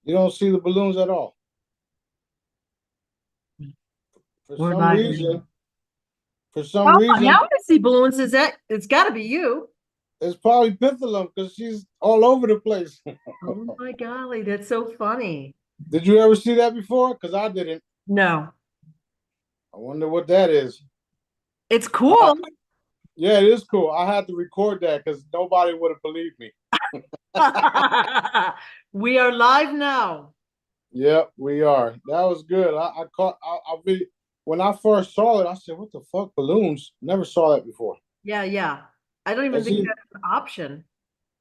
You don't see the balloons at all. For We're some live again. reason, for some Oh, now reason, I see balloons. Is that it's got to be you? it's probably Pithalum because she's all over the place. Oh my golly, that's so funny. Did you ever see that before? Because I didn't. No, I wonder what that is. it's I, cool. yeah, it is cool. I had to record that because nobody would have believed me. We are live now. Yep, we are. That was good. I caught. I really, when I first saw it, I said, "What the fuck, balloons?" Never saw that before. Yeah, yeah. I don't even That's think e- that's an option.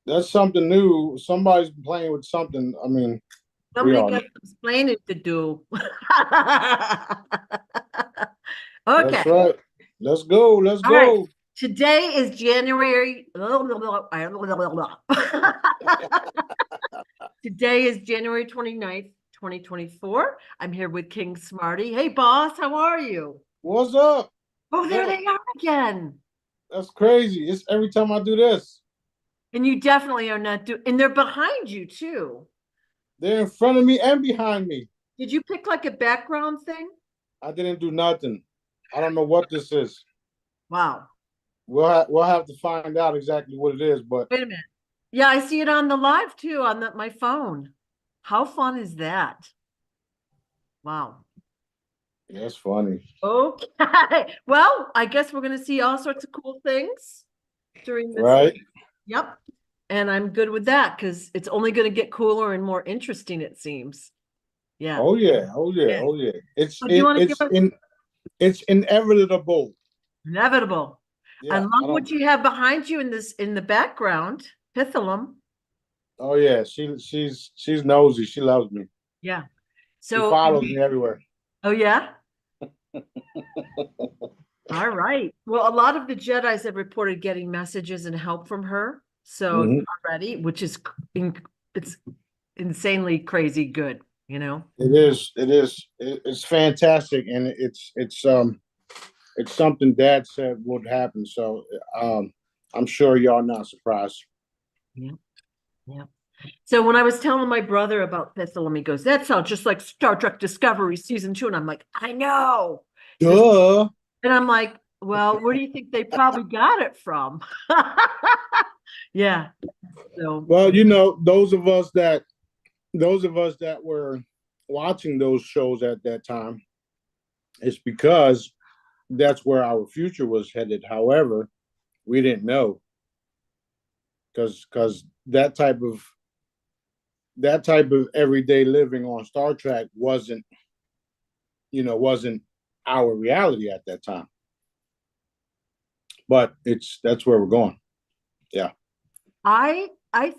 that's something new. Somebody's playing with something. I mean, we Somebody all know. got explaining to do. That's Okay. right. Let's go. Let's All right. go. Today is January. Today is January 29th, 2024. I'm here with King Smarty. Hey, boss, how are you? What's up? Oh, there Look, they are again. that's crazy. It's every time I do this. And you definitely are not doing, and they're behind you too. They're in front of me and behind me. Did you pick like a background thing? I didn't do nothing. I don't know what this is. Wow. We'll have to find out exactly what it is. But Wait a minute. Yeah, I see it on the live too on my phone. How fun is that? Wow. that's funny, Okay. Well, I guess we're going to see all sorts of cool things during this. right? Yep. And I'm good with that because it's only going to get cooler and more interesting, it seems. Yeah. Oh yeah, oh yeah, Yeah. oh yeah. So do you want to give us It's inevitable. inevitable? I Yeah, love I don't. what you have behind you in this in the background. Pithalum. Oh yeah, she's nosy. She loves me. Yeah. She So, follows me everywhere. oh yeah. All right. Well, a lot of the Jedis have reported getting messages and help from her. So Mhm. already, which is it's insanely crazy good, you know? It is. It is. It's fantastic, and it's something Dad said would happen. So I'm sure y'all not surprised. Yeah. Yeah. So when I was telling my brother about Pithalum, he goes, that sounds just like Star Trek Discovery season 2. And I'm like, I know. He says, Duh. and I'm like, well, where do you think they probably got it from? Yeah. So Well, those of us that were watching those shows at that time, it's because that's where our future was headed. However, we didn't know because that type of everyday living on Star Trek wasn't our reality at that time. But that's where we're going. Yeah. I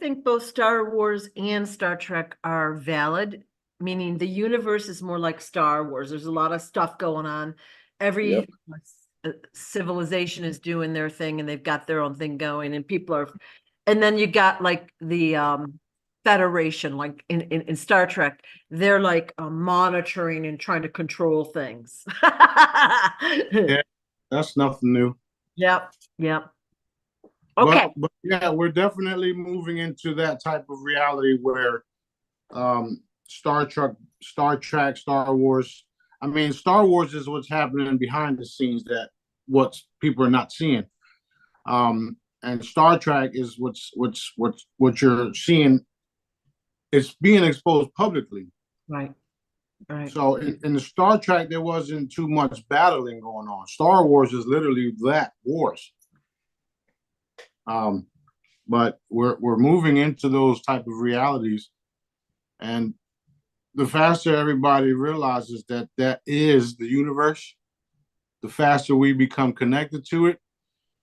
think both Star Wars and Star Trek are valid, meaning the universe is more like Star Wars. There's a lot of stuff going on. Yep. Every civilization is doing their thing and they've got their own thing going, and people are, and then you got like the Federation, like in Star Trek, they're like monitoring and trying to control things. Yeah. That's nothing new. Yep, yep. Okay. But yeah, we're definitely moving into that type of reality where Star Trek, Star Wars. I mean, Star Wars is what's happening behind the scenes that what people are not seeing. And Star Trek is what you're seeing. It's being exposed publicly. Right, right. So in the Star Trek, there wasn't too much battling going on. Star Wars is literally that wars. Um, but we're moving into those type of realities, and the faster everybody realizes that that is the universe, the faster we become connected to it,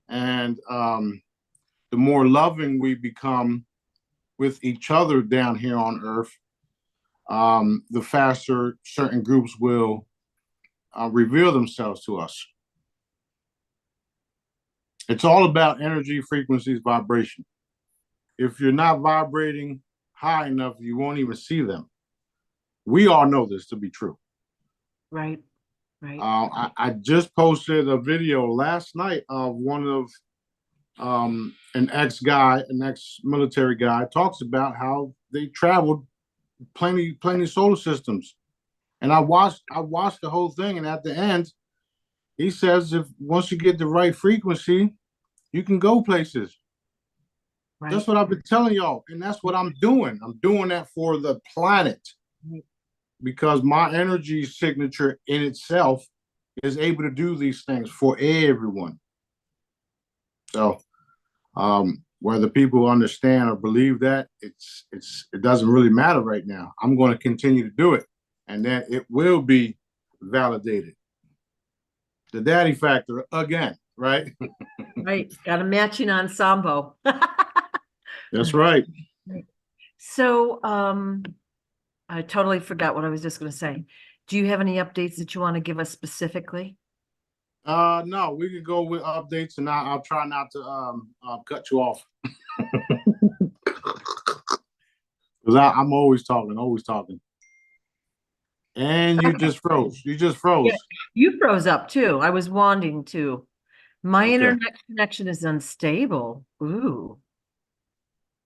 and the more loving we become with each other down here on Earth, the faster certain groups will reveal themselves to us. It's all about energy, frequencies, vibration. If you're not vibrating high enough, you won't even see them. We all know this to be true. Right, right. I just posted a video last night of one of an ex-military guy talks about how they traveled plenty solar systems. And I watched the whole thing, and at the end, he says if once you get the right frequency, you can go places. That's Right. what I've been telling y'all, and that's what I'm doing. I'm doing that for the planet because my energy signature in itself is able to do these things for everyone. So whether people understand or believe that, it doesn't really matter right now. I'm going to continue to do it, and then it will be validated. The daddy factor again, right? Right. Got a matching ensemble. That's right. So, I totally forgot what I was just gonna say. Do you have any updates that you want to give us specifically? No, we could go with updates, and I'll try not to cut you off because I'm always talking, always talking. And you Okay. just froze. You just Yeah, froze. you froze up too. I was wanting to. My Okay. internet connection is unstable. Ooh.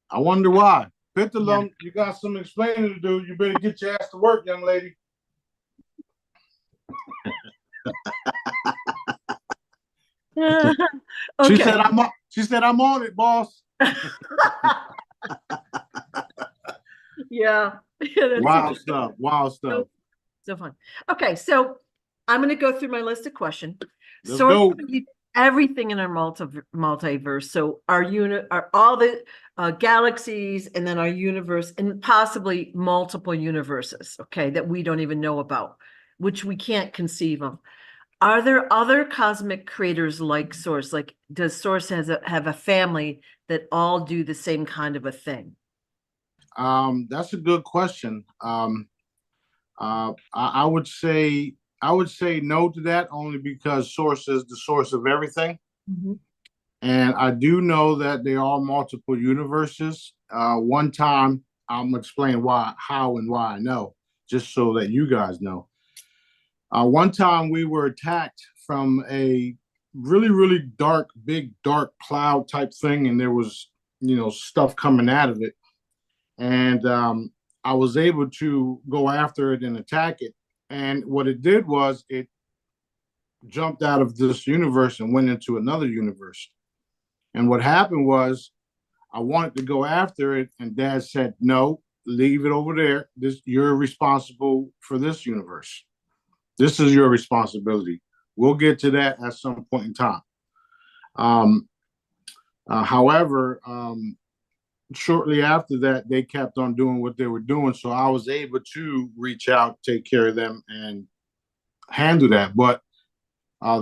I wonder why. Yeah. Pithalum, you got some explaining to do. You better get your ass to work, young lady. She Okay. said I'm on it, boss. Yeah. Yeah, that's so, Wild stuff. Wild stuff. so, so fun. Okay, so I'm gonna go through my list of questions. Let's Source go. everything in our multiverse. So our are all the galaxies, and then our universe, and possibly multiple universes, okay, that we don't even know about, which we can't conceive of. Are there other cosmic creators like Source? Like, does Source have a family that all do the same kind of a thing? That's a good question. I would say no to that only because source is the source of everything. Mhm. And I do know that there are multiple universes. One time, I'm gonna explain how, and why I know, just so that you guys know. One time, we were attacked from a really, really dark, big, dark cloud type thing, and there was, stuff coming out of it. And I was able to go after it and attack it. And what it did was it jumped out of this universe and went into another universe. And what happened was I wanted to go after it, and Dad said, "No, leave it over there. You're responsible for this universe. This is your responsibility. We'll get to that at some point in time." Um, however, shortly after that, they kept on doing what they were doing, so I was able to reach out, take care of them, and handle that. But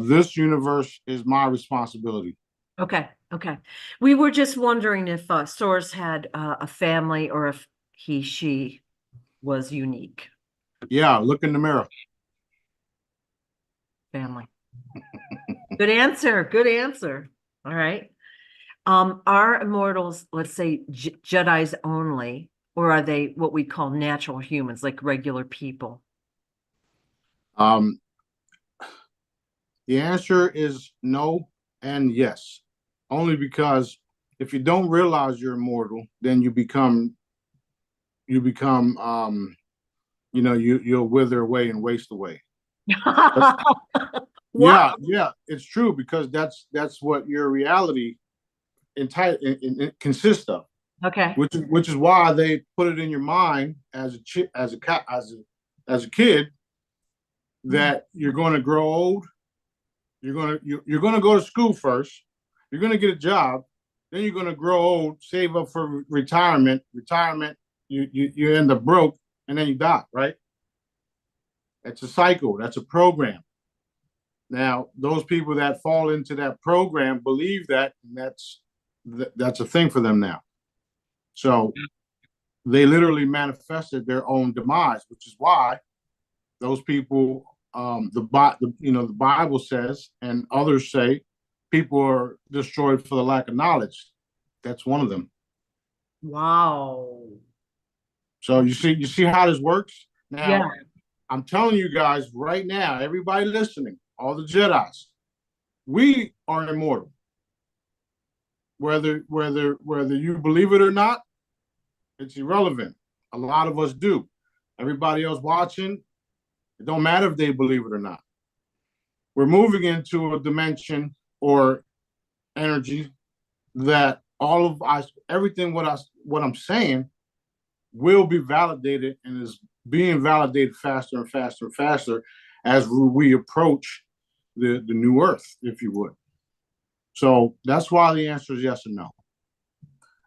this universe is my responsibility. Okay, okay. We were just wondering if Source had a family, or if she was unique. Yeah, look in the mirror. Family. Good answer. Good answer. All right. Are immortals, let's say, Jedis only, or are they what we call natural humans, like regular people? Um, the answer is no and yes, only because if you don't realize you're immortal, then you'll wither away and waste away. What? Yeah, it's true because that's what your reality consists of. Okay. Which is why they put it in your mind as a kid that you're going to grow old. You're going to go to school first. You're going to get a job. Then you're going to grow old, save up for retirement. Retirement, you end up broke, and then you die. Right? That's a cycle. That's a program. Now, those people that fall into that program believe that, and that's a thing for them now. So they literally manifested their own demise, which is why those people, the Bible says, and others say, people are destroyed for the lack of knowledge. That's one of them. Wow. So you see how this works. Yeah. Now, I'm telling you guys right now, everybody listening, all the Jedi's, we are immortal. Whether you believe it or not, it's irrelevant. A lot of us do. Everybody else watching, it don't matter if they believe it or not. We're moving into a dimension or energy that all of us, everything what I'm saying will be validated and is being validated faster and faster and faster as we approach the new earth, if you would. So that's why the answer is yes and no.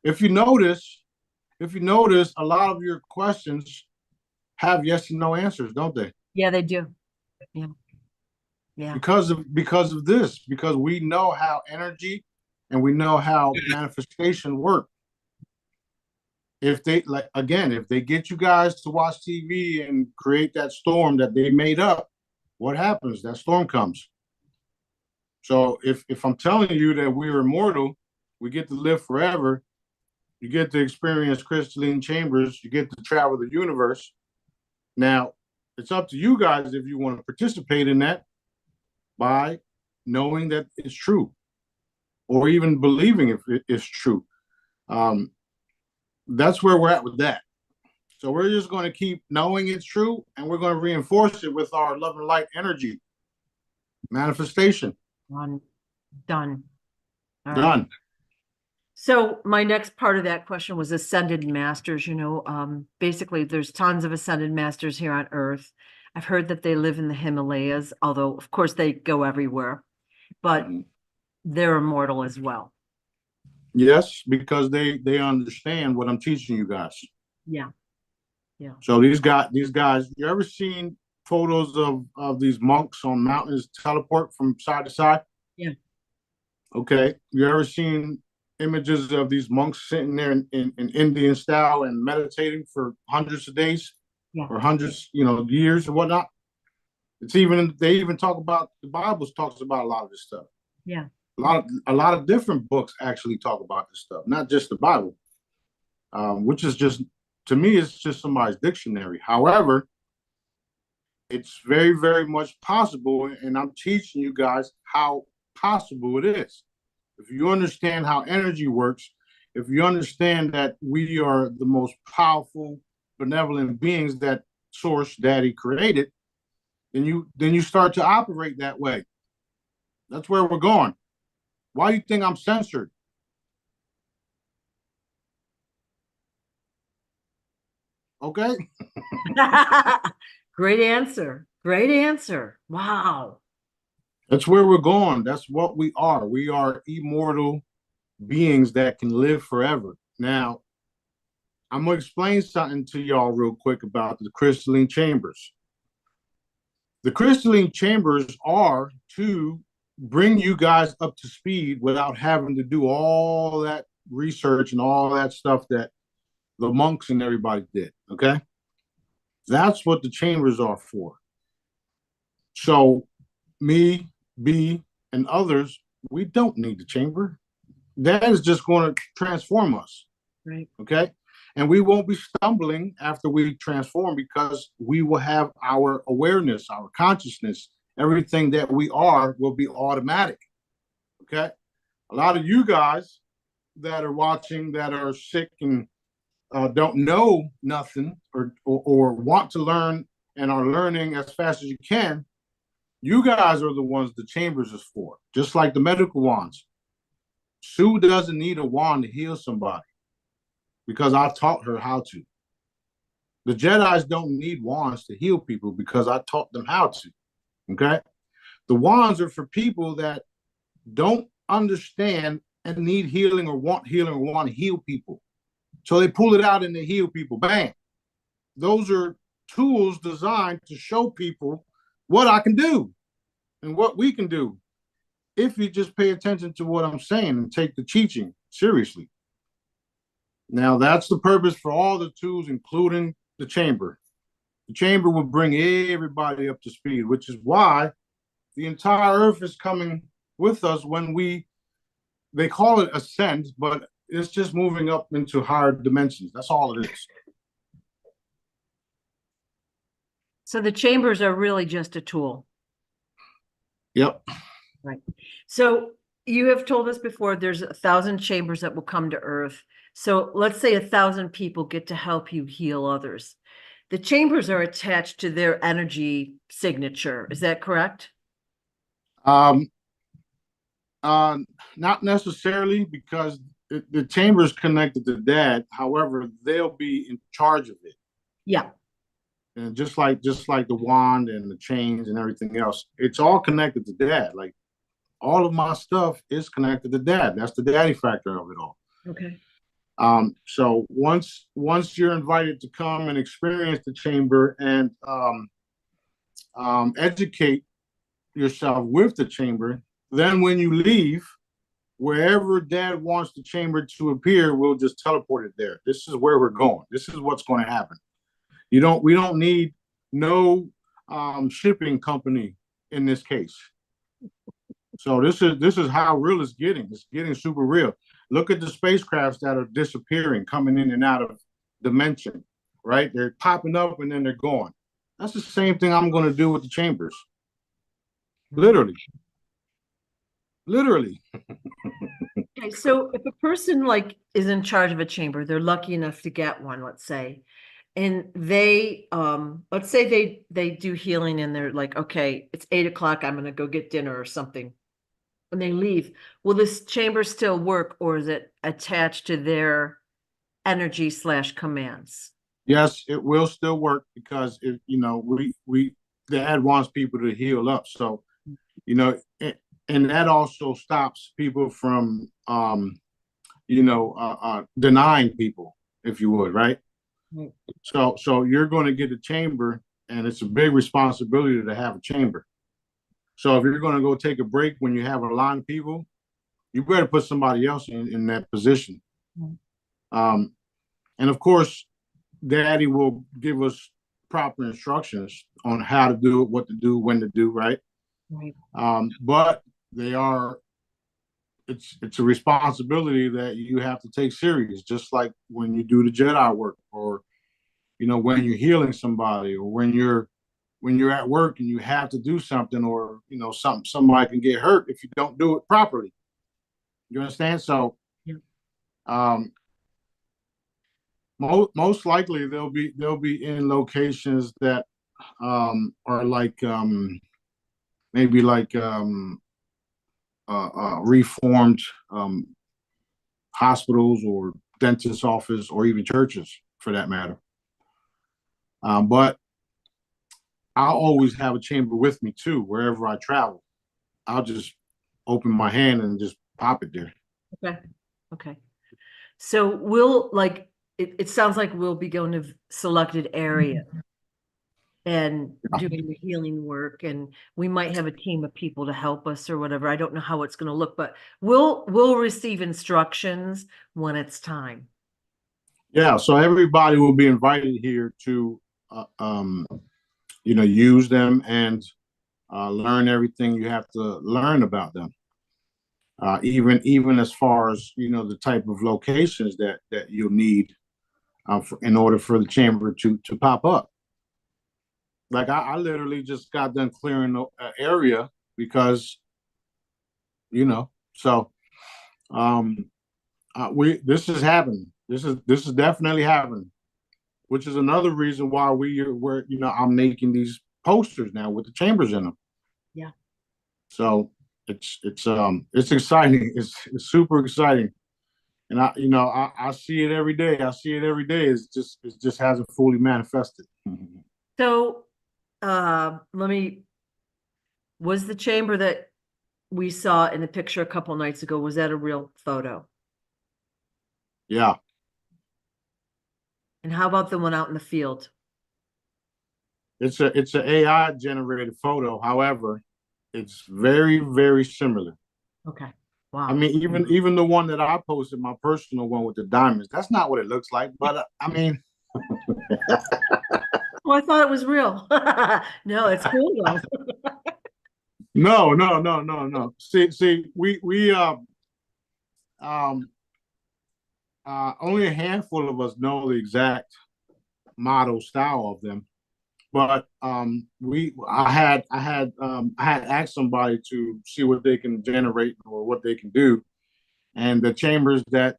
If you notice, a lot of your questions have yes and no answers, don't they? Yeah, they do. Yeah. Yeah. Because of this, because we know how energy and we know how manifestation work. If they if they get you guys to watch TV and create that storm that they made up, what happens? That storm comes. So if I'm telling you that we're immortal, we get to live forever, you get to experience crystalline chambers, you get to travel the universe. Now, it's up to you guys if you want to participate in that by knowing that it's true or even believing if it's true. That's where we're at with that. So we're just going to keep knowing it's true, and we're going to reinforce it with our love and light energy manifestation. Done. Done. All right. Done. So my next part of that question was ascended masters. Basically there's tons of ascended masters here on Earth. I've heard that they live in the Himalayas, although of course they go everywhere, but they're immortal as well. Yes, because they understand what I'm teaching you guys. Yeah. Yeah. So these guys, you ever seen photos of these monks on mountains teleport from side to side? Yeah. Okay. You ever seen images of these monks sitting there in Indian style and meditating for hundreds of days? Yeah. Or hundreds, years or whatnot? They even talk about, the Bible talks about a lot of this stuff. Yeah. A lot of different books actually talk about this stuff, not just the Bible, which is just, to me, it's just somebody's dictionary. However, it's very, very much possible, and I'm teaching you guys how possible it is. If you understand how energy works, if you understand that we are the most powerful, benevolent beings that Source Daddy created, then you start to operate that way. That's where we're going. Why do you think I'm censored? Okay. Great answer. Great answer. Wow. That's where we're going. That's what we are. We are immortal beings that can live forever. Now, I'm going to explain something to y'all real quick about the crystalline chambers. The crystalline chambers are to bring you guys up to speed without having to do all that research and all that stuff that the monks and everybody did. Okay. That's what the chambers are for. So me, B, and others, we don't need the chamber. That is just going to transform us. Right. Okay. And we won't be stumbling after we transform because we will have our awareness, our consciousness, everything that we are will be automatic. Okay. A lot of you guys that are watching that are sick and don't know nothing or want to learn and are learning as fast as you can, you guys are the ones the chambers is for, just like the medical wands. Sue doesn't need a wand to heal somebody because I taught her how to. The Jedis don't need wands to heal people because I taught them how to. Okay? The wands are for people that don't understand and need healing or want to heal people. So they pull it out and they heal people. Bam. Those are tools designed to show people what I can do and what we can do if you just pay attention to what I'm saying and take the teaching seriously. Now, that's the purpose for all the tools, including the chamber. The chamber will bring everybody up to speed, which is why the entire earth is coming with us when they call it ascend, but it's just moving up into higher dimensions. That's all it is. So the chambers are really just a tool. Yep. Right. So you have told us before there's 1,000 chambers that will come to Earth. So let's say 1,000 people get to help you heal others. the chambers are attached to their energy signature. Is that correct? Um, uh, Not necessarily, because the chamber is connected to dad. However, they'll be in charge of it. Yeah. And just like the wand and the chains and everything else, it's all connected to dad. Like all of my stuff is connected to dad. That's the daddy factor of it all. Okay. So once you're invited to come and experience the chamber and educate yourself with the chamber, then when you leave, wherever dad wants the chamber to appear, we'll just teleport it there. This is where we're going. This is what's going to happen. We don't need no shipping company in this case. So this is how real it's getting. It's getting super real. Look at the spacecrafts that are disappearing, coming in and out of dimension, right? They're popping up and then they're gone. That's the same thing I'm going to do with the chambers. Literally. Literally. Okay, so if a person like is in charge of a chamber, they're lucky enough to get one, let's say, and they let's say they do healing and they're like, okay, it's 8 o'clock, I'm gonna go get dinner or something. When they leave, will this chamber still work, or is it attached to their energy / commands? Yes, it will still work because we dad wants people to heal up. So, and that also stops people from denying people, if you would, right? Right. So you're going to get a chamber, and it's a big responsibility to have a chamber. So if you're going to go take a break when you have a line of people, you better put somebody else in that position. Um, and of course, Daddy will give us proper instructions on how to do it, what to do, when to do, right? Right. But it's a responsibility that you have to take serious, just like when you do the Jedi work, or when you're healing somebody, or when you're at work and you have to do something, or somebody can get hurt if you don't do it properly. You understand? So, Yeah. Most likely they'll be in locations that are like maybe like reformed hospitals or dentist office or even churches for that matter. But I'll always have a chamber with me too, wherever I travel. I'll just open my hand and just pop it there. Okay. Okay. So we'll like it sounds like we'll be going to selected area and doing the healing work, and we might have a team of people to help us or whatever. I don't know how it's going to look, but we'll receive instructions when it's time. Yeah, so everybody will be invited here to use them and learn everything you have to learn about them. Even as far as the type of locations that you'll need in order for the chamber to pop up. Like I literally just got done clearing the area because so this is happening. This is definitely happening, which is another reason why I'm making these posters now with the chambers in them. Yeah. So it's exciting. It's super exciting. And I see it every day. I see it every day. It just hasn't fully manifested. So was the chamber that we saw in the picture a couple nights ago, was that a real photo? Yeah. And how about the one out in the field? It's an AI generated photo. However, it's very, very similar. Okay. Wow. I mean, even the one that I posted, my personal one with the diamonds, that's not what it looks like. But I mean, well, I thought it was real. No, it's cool though. no. See, we only a handful of us know the exact model style of them. But I had asked somebody to see what they can generate or what they can do, and the chambers that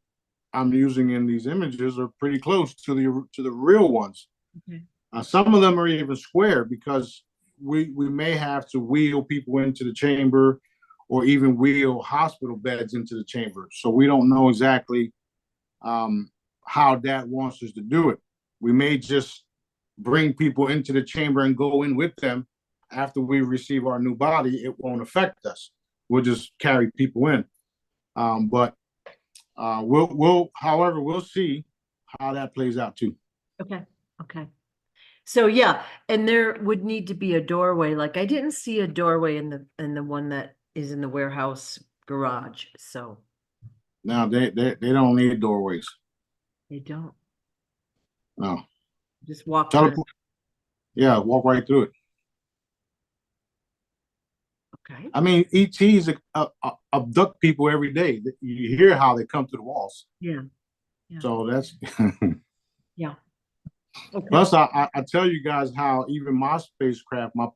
I'm using in these images are pretty close to the real ones. Okay. Some of them are even square because we may have to wheel people into the chamber or even wheel hospital beds into the chamber. So we don't know exactly how Dad wants us to do it. We may just bring people into the chamber and go in with them after we receive our new body. It won't affect us. We'll just carry people in. But however, we'll see how that plays out too. Okay. Okay. So yeah, and there would need to be a doorway. Like I didn't see a doorway in the one that is in the warehouse garage. So Now they don't need doorways. they don't No. just walk through. Yeah, walk right through it. Okay. I mean, ETs abduct people every day. You hear how they come to the walls. Yeah. Yeah. So that's Yeah. Okay. Plus, I tell you guys how even my spacecraft, my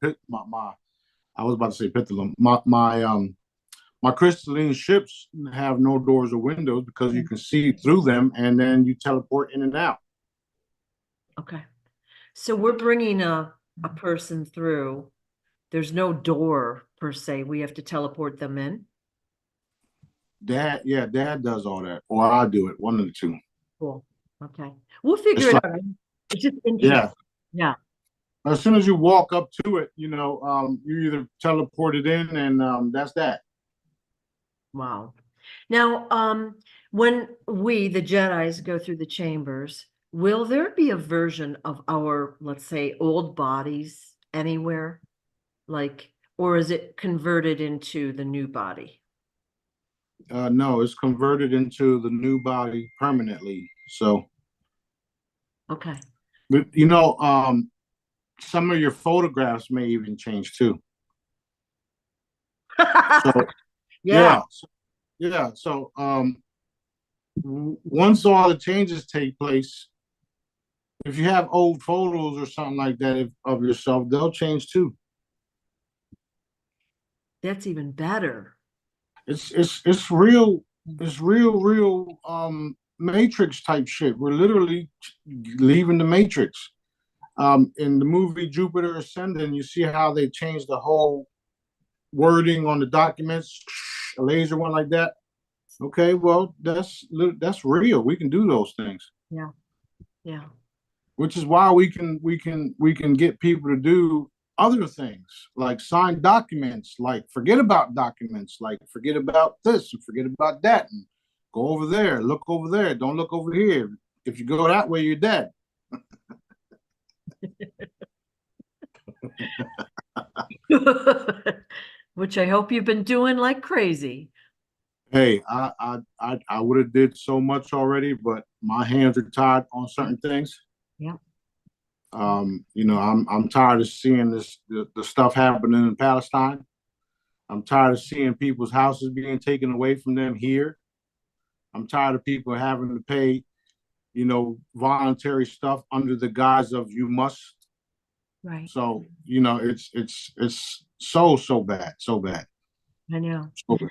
I was about to say Pitulum, my crystalline ships have no doors or windows because you can see through them, and then you teleport in and out. Okay. So we're bringing a person through. There's no door per se. We have to teleport them in. Dad does all that, or I do it. One of the two. Cool. Okay. We'll figure It's it like, out. It's just interesting. yeah. Yeah. As soon as you walk up to it, you either teleport it in, and that's that. Wow. Now, when we, the Jedis, go through the chambers, will there be a version of our, let's say, old bodies anywhere? Like, or is it converted into the new body? No, it's converted into the new body permanently. So, Okay. but some of your photographs may even change too. So Yeah. yeah. So once all the changes take place, if you have old photos or something like that of yourself, they'll change too. That's even better. It's real Matrix type shit. We're literally leaving the Matrix. In the movie Jupiter Ascending, you see how they changed the whole wording on the documents, a laser one like that. Okay, well, that's real. We can do those things. Yeah. Yeah. Which is why we can get people to do other things like sign documents, like forget about documents, like forget about this and forget about that, and go over there, look over there, don't look over here. If you go that way, you're dead. Which I hope you've been doing like crazy. Hey, I would have did so much already, but my hands are tied on certain things. Yeah. I'm tired of seeing the stuff happening in Palestine. I'm tired of seeing people's houses being taken away from them here. I'm tired of people having to pay, voluntary stuff under the guise of you must. Right. So, it's so bad, so bad. I know. So bad.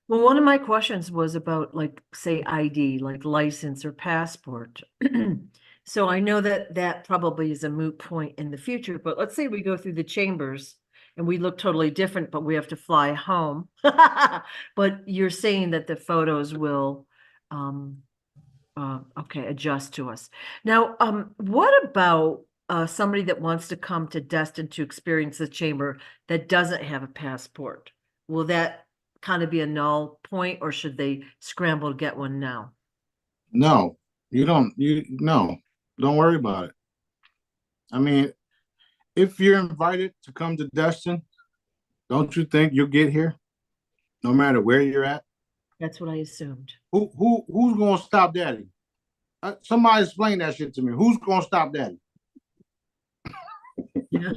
Well, one of my questions was about like, say, ID, like license or passport. So I know that that probably is a moot point in the future, but let's say we go through the chambers and we look totally different, but we have to fly home. But you're saying that the photos will, okay, adjust to us. Now, what about somebody that wants to come to Destin to experience the chamber that doesn't have a passport? Will that kind of be a null point, or should they scramble to get one now? No, don't worry about it. I mean, if you're invited to come to Destin, don't you think you'll get here, no matter where you're at? That's what I assumed. Who's gonna stop Daddy? Somebody explain that shit to me. Who's gonna stop Daddy? Yeah.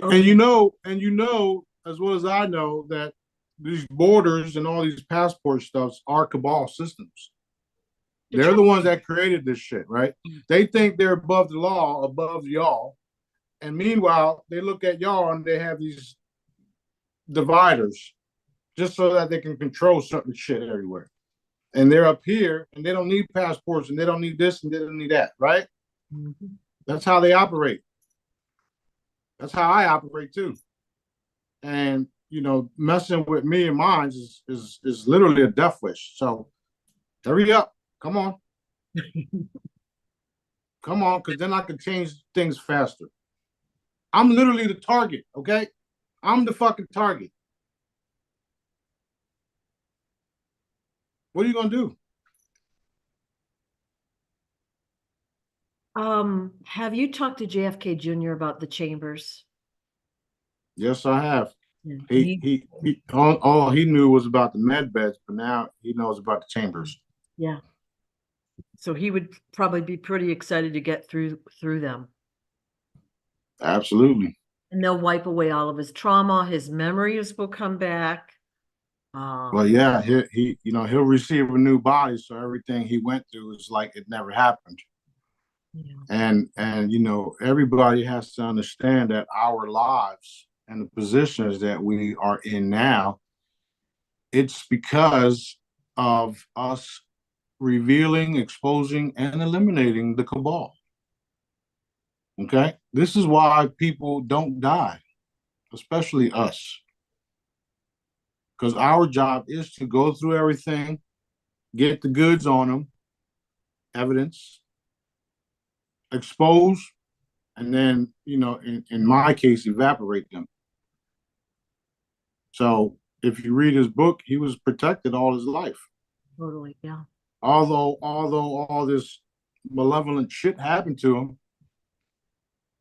And you know as well as I know that these borders and all these passport stuffs are cabal systems. They're the ones that created this shit, right? They think they're above the law, above y'all. And meanwhile, they look at y'all and they have these dividers just so that they can control certain shit everywhere. and they're up here, and they don't need passports, and they don't need this, and they don't need that, right? Mhm. That's how they operate. That's how I operate too. And messing with me and mine is literally a death wish. So hurry up, come on, because then I can change things faster. I'm literally the target, okay? I'm the fucking target. What are you gonna do? Have you talked to JFK Jr. about the chambers? Yes, I have. Yeah. He all he knew was about the med beds, but now he knows about the chambers. Yeah. So he would probably be pretty excited to get through them. Absolutely. And they'll wipe away all of his trauma, his memories will come back. Well, yeah, he'll receive a new body, so everything he went through is like it never happened. Yeah. And everybody has to understand that our lives and the positions that we are in now, it's because of us revealing, exposing, and eliminating the cabal. Okay, this is why people don't die, especially us, because our job is to go through everything, get the goods on them, evidence, expose, and then in my case, evaporate them. So if you read his book, he was protected all his life. Totally, yeah. Although all this malevolent shit happened to him,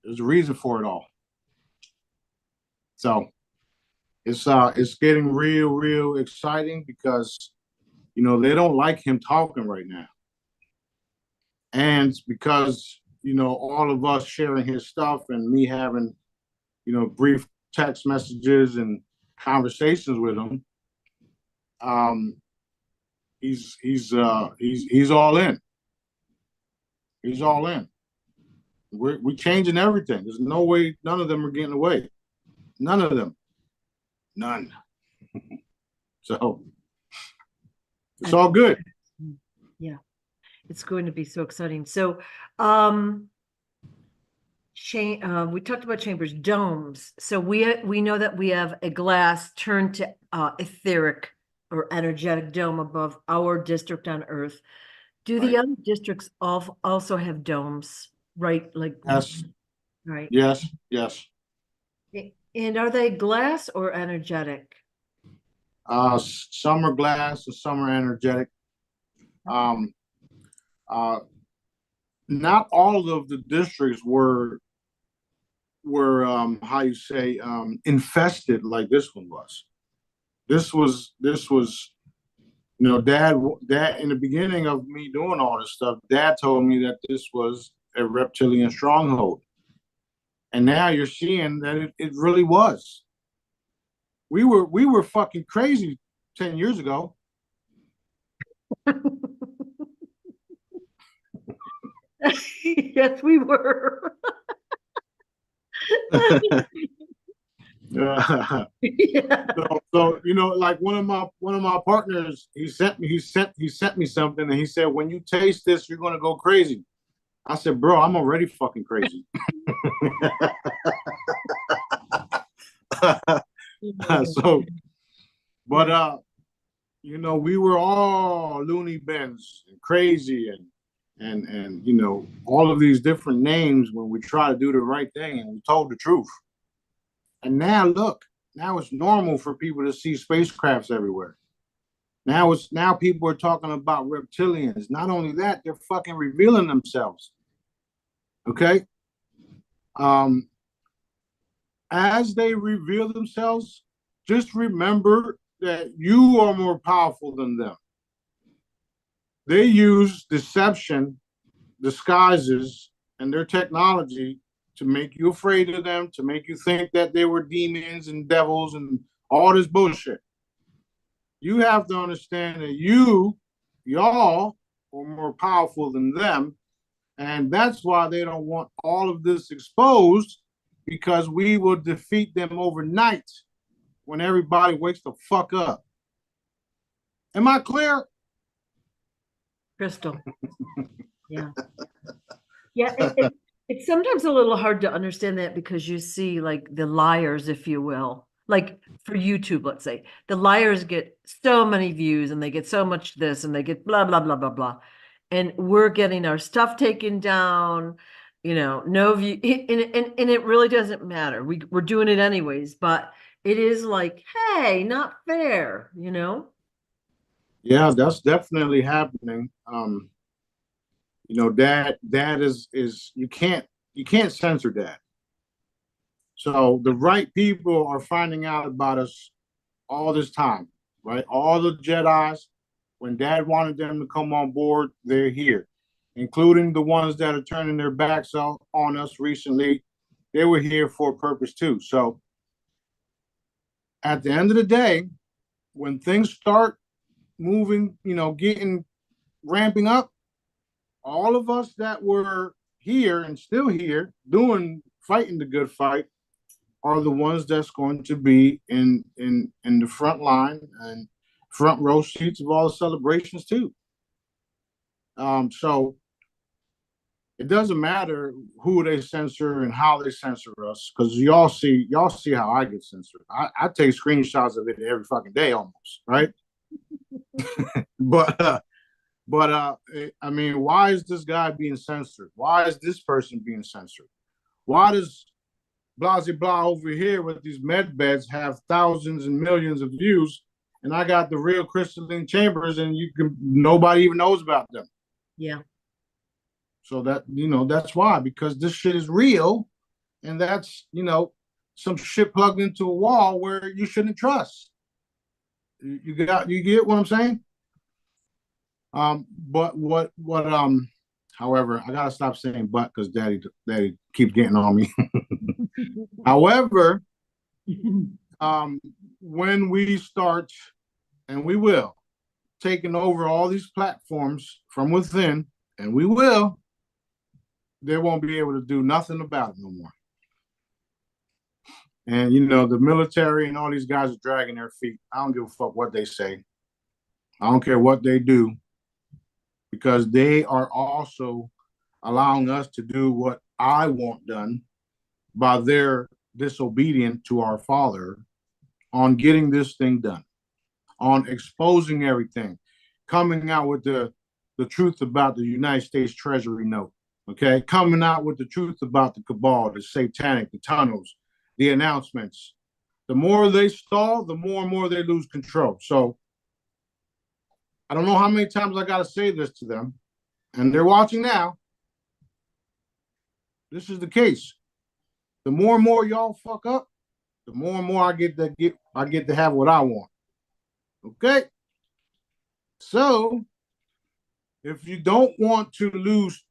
there's a reason for it all. So it's getting real exciting because they don't like him talking right now. And because all of us sharing his stuff and me having brief text messages and conversations with him, he's all in. He's all in. We're changing everything. There's no way none of them are getting away. None of them. None. So it's all good. Yeah. It's going to be so exciting. So we talked about chambers, domes. So we know that we have a glass turned to etheric or energetic dome above our district on Earth. Do the other districts also have domes, right? Like Yes. right. Yes. And are they glass or energetic? Some are glass and some are energetic. Um, not all of the districts were how you say infested like this one was. This was dad in the beginning of me doing all this stuff, dad told me that this was a reptilian stronghold. And now you're seeing that it really was. We were fucking crazy 10 years ago. Yes, we were. Yeah. So like one of my partners, he sent me something, and he said, when you taste this, you're gonna go crazy. I said, bro, I'm already fucking crazy. So, but we were all loony bins and crazy and all of these different names when we try to do the right thing and we told the truth. And now look, now it's normal for people to see spacecrafts everywhere. Now people are talking about reptilians. Not only that, they're fucking revealing themselves. Okay? As they reveal themselves, just remember that you are more powerful than them. They use deception, disguises, and their technology to make you afraid of them, to make you think that they were demons and devils and all this bullshit. You have to understand that y'all are more powerful than them. And that's why they don't want all of this exposed, because we will defeat them overnight when everybody wakes the fuck up. Am I clear? Crystal. Yeah. Yeah. It's sometimes a little hard to understand that because you see like the liars, if you will, like for YouTube, let's say the liars get so many views and they get so much this and they get blah, blah, blah, blah, blah. And we're getting our stuff taken down, no view. And it really doesn't matter. We're doing it anyways, but it is like, hey, not fair, Yeah, that's definitely happening. Dad is you can't censor Dad. So the right people are finding out about us all this time, right? All the Jedis, when Dad wanted them to come on board, they're here, including the ones that are turning their backs on us recently. They were here for a purpose too. So at the end of the day, when things start moving, getting ramping up, all of us that were here and still here fighting the good fight are the ones that's going to be in the front line and front row seats of all the celebrations too. So it doesn't matter who they censor and how they censor us, because y'all see how I get censored. I take screenshots of it every fucking day almost, right? But I mean, why is this guy being censored? Why is this person being censored? Why does blah blah over here with these med beds have thousands and millions of views, and I got the real crystalline chambers and nobody even knows about them? Yeah. So that's why, because this shit is real, and that's some shit plugged into a wall where you shouldn't trust. You get what I'm saying? But however, I gotta stop saying but, because daddy keeps getting on me. However, when we start, and we will, taking over all these platforms from within, and we will, they won't be able to do nothing about it no more. And the military and all these guys are dragging their feet. I don't give a fuck what they say. I don't care what they do, because they are also allowing us to do what I want done by their disobedient to our Father on getting this thing done, on exposing everything, coming out with the truth about the United States Treasury note, okay? Coming out with the truth about the cabal, the satanic, the tunnels, the announcements. The more they stall, the more and more they lose control. So I don't know how many times I got to say this to them, and they're watching now. This is the case. The more and more y'all fuck up, the more and more I get to have what I want. Okay? So if you don't want to lose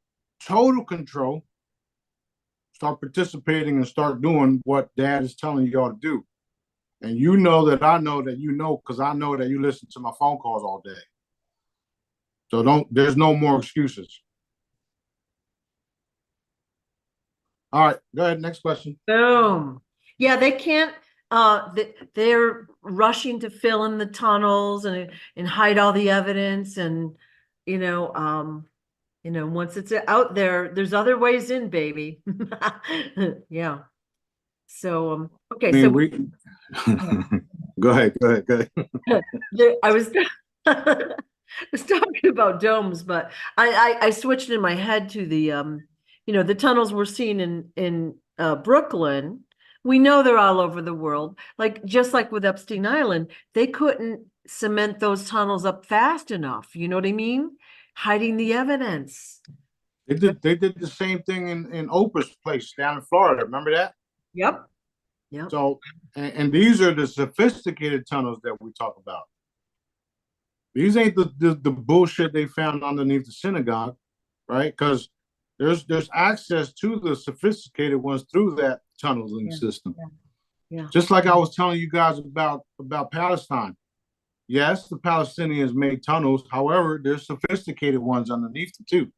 total control, start participating and start doing what Dad is telling y'all to do. And you know that I know that because I know that you listen to my phone calls all day. So there's no more excuses. All right, go ahead. Next question. Boom. Yeah, they can't, they're rushing to fill in the tunnels and hide all the evidence. And, once it's out there, there's other ways in, baby. Yeah. So, okay. I mean, go ahead. I was talking about domes, but I switched in my head to the tunnels we're seeing in Brooklyn. We know they're all over the world. Like, just like with Epstein Island, they couldn't cement those tunnels up fast enough. You know what I mean? Hiding the evidence. They did the same thing in Oprah's place down in Florida. Remember that? Yep. So, and these are the sophisticated tunnels that we talk about. These ain't the bullshit they found underneath the synagogue, right? Because there's access to the sophisticated ones through that tunneling system. Yeah. Just like I was telling you guys about Palestine. Yes, the Palestinians made tunnels. However, there's sophisticated ones underneath them too.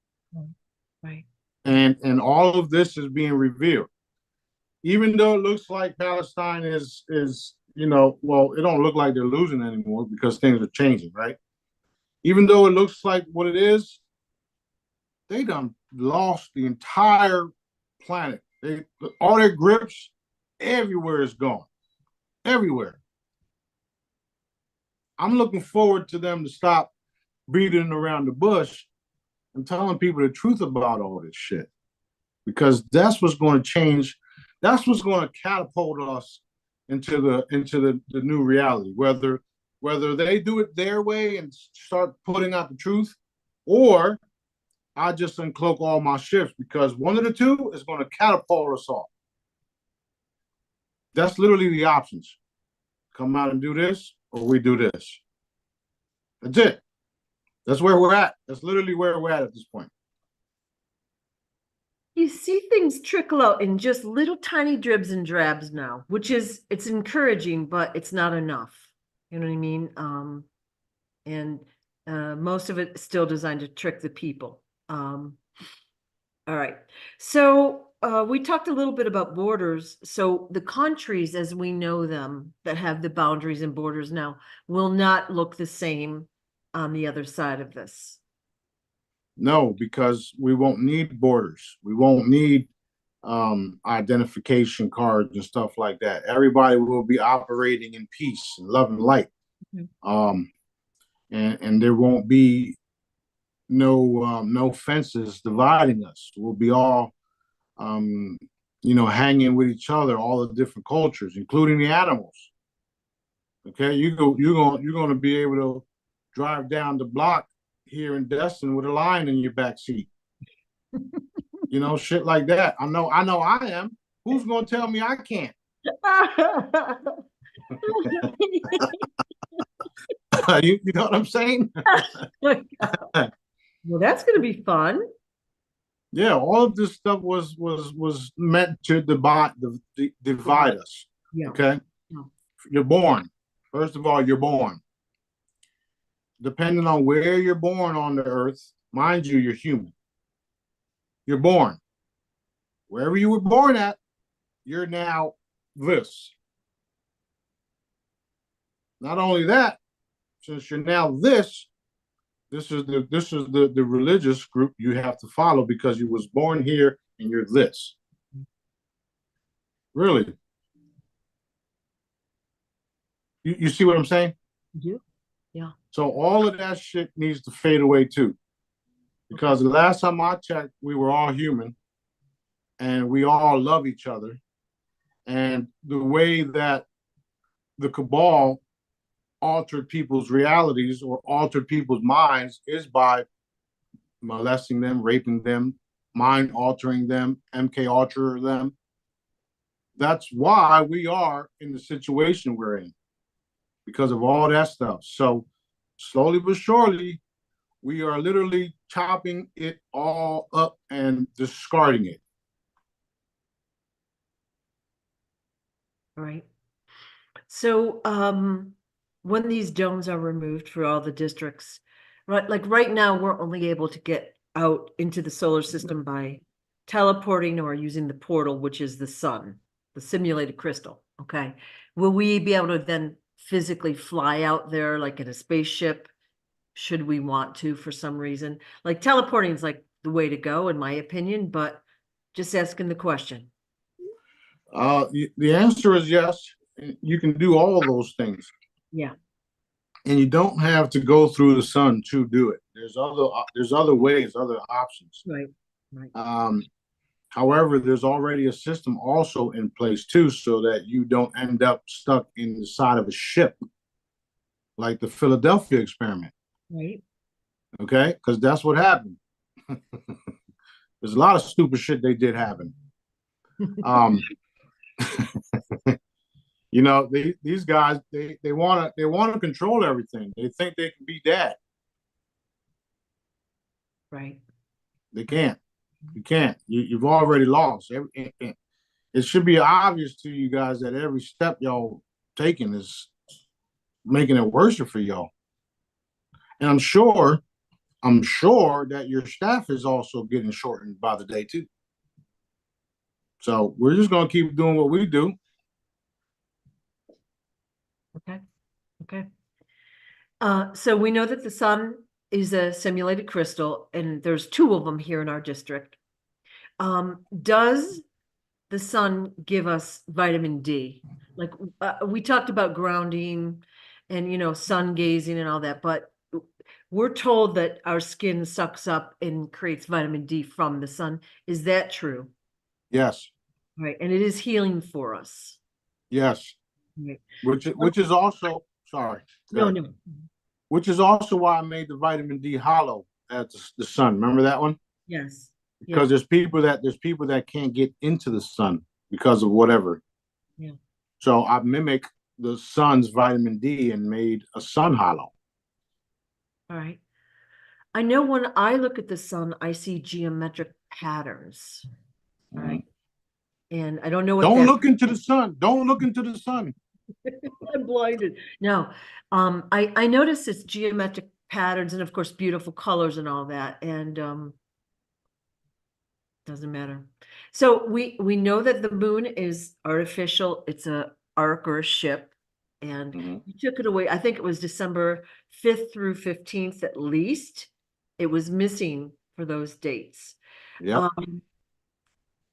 Right. And all of this is being revealed. Even though it looks like Palestine is well, it don't look like they're losing anymore because things are changing, right? Even though it looks like what it is, they done lost the entire planet. All their grips everywhere is gone. Everywhere. I'm looking forward to them to stop beating around the bush and telling people the truth about all this shit. Because that's what's going to change. That's what's going to catapult us into the new reality. Whether they do it their way and start putting out the truth, or I just uncloak all my ships, because one of the two is going to catapult us all. That's literally the options. Come out and do this, or we do this. That's it. That's where we're at. That's literally where we're at this point. You see things trickle out in just little tiny dribs and drabs now, which it's encouraging, but it's not enough. You know what I mean? And most of it is still designed to trick the people. All right. So we talked a little bit about borders. So the countries as we know them that have the boundaries and borders now will not look the same on the other side of this. No, because we won't need borders. We won't need identification cards and stuff like that. Everybody will be operating in peace and love and light. Mm-hmm. And there won't be no fences dividing us. We'll be all hanging with each other, all the different cultures, including the animals. Okay, you're going to be able to drive down the block here in Destin with a lion in your back seat. Shit like that. I know I am. Who's going to tell me I can't? You know what I'm saying? Well, that's going to be fun. Yeah, all of this stuff was meant to divide us. Yeah. Okay? Yeah. You're born. First of all, you're born. Depending on where you're born on the earth, mind you, you're human. You're born. Wherever you were born at, you're now this. Not only that, since you're now this is the religious group you have to follow, because you was born here and you're this. Really? You see what I'm saying? Yeah. Yeah. So all of that shit needs to fade away too. Because the last time I checked, we were all human and we all love each other. And the way that the cabal altered people's realities or altered people's minds is by molesting them, raping them, mind altering them, MK Ultra them. That's why we are in the situation we're in, because of all that stuff. So slowly but surely, we are literally chopping it all up and discarding it. Right. So when these domes are removed for all the districts, right? Like right now, we're only able to get out into the solar system by teleporting or using the portal, which is the sun, the simulated crystal. Okay. Will we be able to then physically fly out there like in a spaceship, should we want to, for some reason? Like teleporting is like the way to go, in my opinion, but just asking the question. The answer is yes. You can do all of those things. Yeah. And you don't have to go through the sun to do it. There's other ways, other options. Right. Right. However, there's already a system also in place too, so that you don't end up stuck in the side of a ship, like the Philadelphia experiment. Right. Okay, because that's what happened. There's a lot of stupid shit they did happen. These guys, they want to control everything. They think they can be dad. Right. They can't. You can't. You've already lost. It should be obvious to you guys that every step y'all taking is making it worse for y'all. And I'm sure that your staff is also getting shortened by the day too. So we're just gonna keep doing what we do. Okay. So we know that the sun is a simulated crystal, and there's 2 of them here in our district. Does the sun give us vitamin D? Like, we talked about grounding and, sun gazing and all that, but we're told that our skin sucks up and creates vitamin D from the sun. Is that true? Yes. Right. And it is healing for us. Yes. Right. Which is also, sorry. No, no. Which is also why I made the vitamin D hollow at the sun. Remember that one? Yes. Because there's people that can't get into the sun because of whatever. Yeah. So I mimic the sun's vitamin D and made a sun hollow. All right. I know when I look at the sun, I see geometric patterns. All right. And I don't know what Don't look into the sun. Don't look into the sun. I'm blinded. No. I noticed it's geometric patterns and of course beautiful colors and all that. And doesn't matter. So we know that the moon is artificial. It's a arc or a ship. And you took it away. I think it was December 5th through 15th at least. It was missing for those dates. Yep.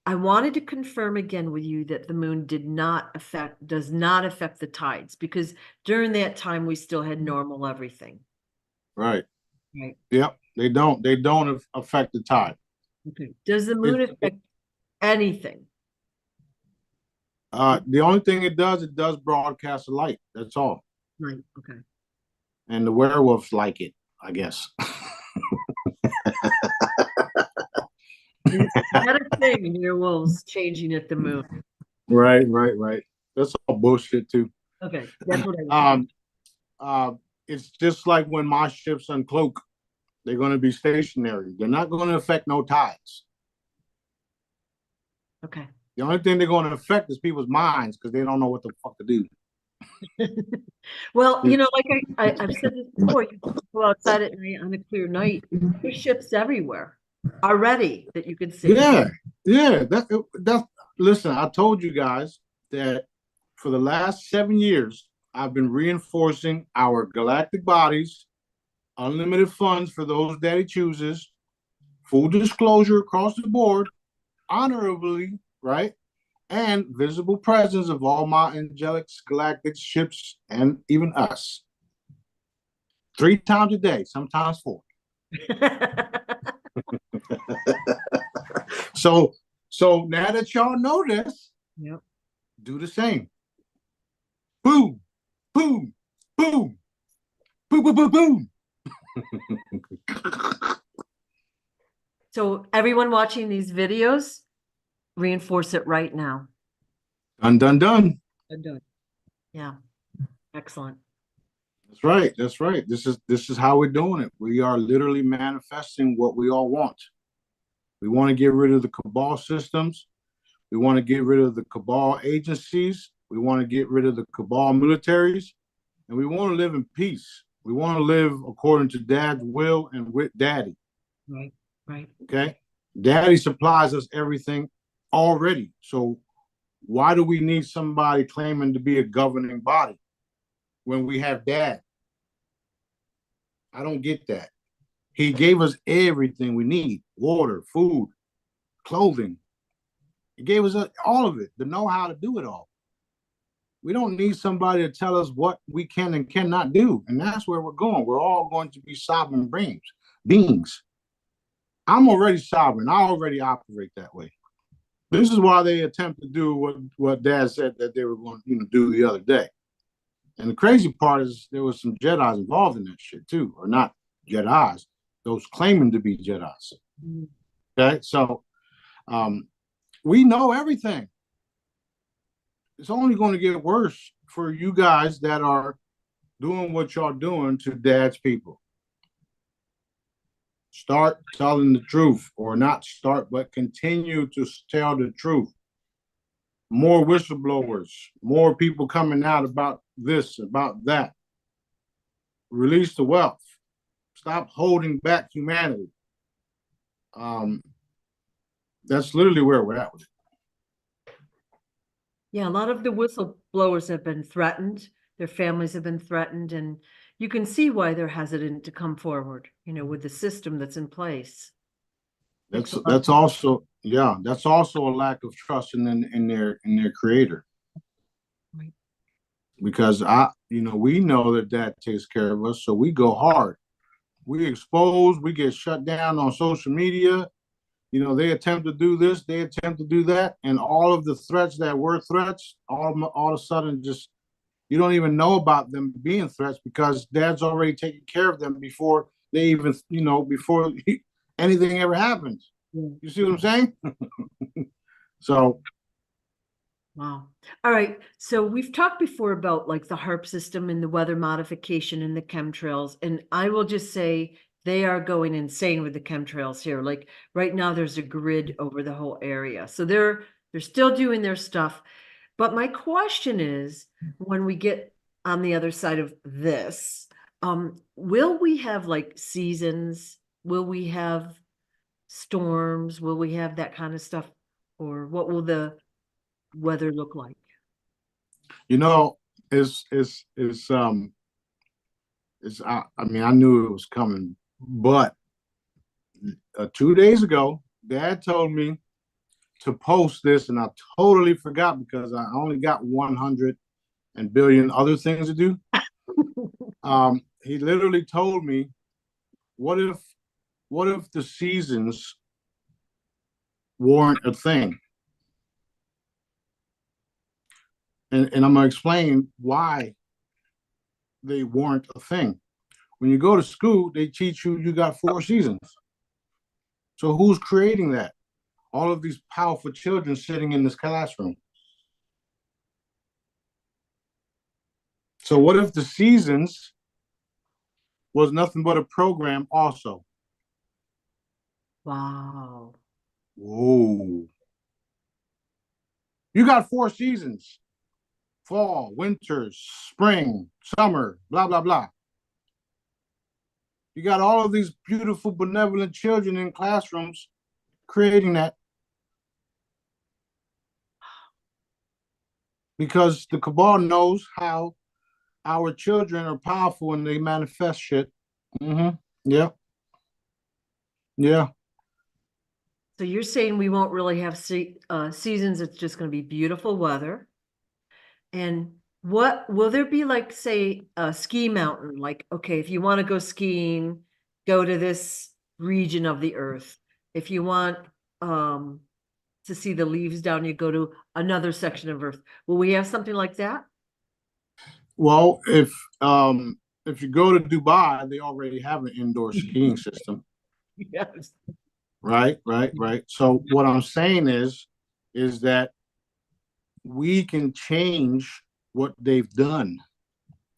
I wanted to confirm again with you that the moon does not affect the tides, because during that time we still had normal everything. Right. Right. Yep. They don't affect the tide. Okay. Does the moon affect anything? The only thing it does broadcast a light. That's all. Right. Okay. And the werewolves like it, I guess. Is that a thing, werewolves changing at the moon? Right. That's all bullshit too. Okay, that's what I it's just like when my ships uncloak, they're going to be stationary. They're not going to affect no tides. Okay. The only thing they're going to affect is people's minds because they don't know what the fuck to do. Well, like I've said this before, you go outside at night on a clear night, there's ships everywhere already that you can see. Yeah. That's listen, I told you guys that for the last 7 years, I've been reinforcing our galactic bodies, unlimited funds for those that he chooses, full disclosure across the board, honorably, right? And visible presence of all my angelic galactic ships and even us. 3 times a day, sometimes 4. So now that y'all know this, yep. Do the same. Boom, boom, boom, boom, boom, boom, boom. So everyone watching these videos, reinforce it right now. Done, done, done. Done. Yeah. Excellent. That's right. This is how we're doing it. We are literally manifesting what we all want. We want to get rid of the cabal systems. We want to get rid of the cabal agencies. We want to get rid of the cabal militaries. And we want to live in peace. We want to live according to Dad's will and with Daddy. Right. Okay? Daddy supplies us everything already. So why do we need somebody claiming to be a governing body when we have Dad? I don't get that. He gave us everything we need: water, food, clothing. He gave us all of it, the know-how to do it all. We don't need somebody to tell us what we can and cannot do. And that's where we're going. We're all going to be sovereign beings. I'm already sovereign. I already operate that way. This is why they attempt to do what Dad said that they were going to do the other day. And the crazy part is there was some Jedis involved in that shit too, or not Jedis, those claiming to be Jedis. Okay, so we know everything. It's only going to get worse for you guys that are doing what y'all doing to Dad's people. Start telling the truth, or not start, but continue to tell the truth. More whistleblowers, more people coming out about this, about that. Release the wealth. Stop holding back humanity. That's literally where we're at with it. Yeah, a lot of the whistleblowers have been threatened. Their families have been threatened. And, you can see why they're hesitant to come forward, you know, with the system that's in place. That's also, yeah, that's also a lack of trust in their creator. Right. Because we know that dad takes care of us, so we go hard. We expose, we get shut down on social media. They attempt to do this, they attempt to do that, and all of the threats that were threats, all of a sudden, just you don't even know about them being threats because dad's already taken care of them before they even, before anything ever happens. Yeah. You see what I'm saying? So, Wow. All right. So we've talked before about like the HARP system and the weather modification and the chemtrails. And I will just say they are going insane with the chemtrails here. Like right now there's a grid over the whole area. So they're still doing their stuff. But my question is, when we get on the other side of this, will we have like seasons? Will we have storms? Will we have that kind of stuff? Or what will the weather look like? you know, I mean, I knew it was coming, but 2 days ago, dad told me to post this, and I totally forgot because I only got 100 and billion other things to do. He literally told me, what if the seasons weren't a thing? And I'm gonna explain why they weren't a thing. When you go to school, they teach you got 4 seasons. So who's creating that? All of these powerful children sitting in this classroom. So what if the seasons was nothing but a program also? Wow. Whoa. You got 4 seasons: fall, winter, spring, summer, blah, blah, blah. You got all of these beautiful, benevolent children in classrooms creating that because the cabal knows how our children are powerful and they manifest shit. Mm-hmm. Yeah. Yeah. So you're saying we won't really have seasons, it's just going to be beautiful weather. And what will there be like, say, a ski mountain? Like, okay, if you want to go skiing, go to this region of the earth. If you want to see the leaves down, you go to another section of earth. Will we have something like that? Well, if you go to Dubai, they already have an indoor skiing system. Yes. Right, right, right. So what I'm saying is that we can change what they've done.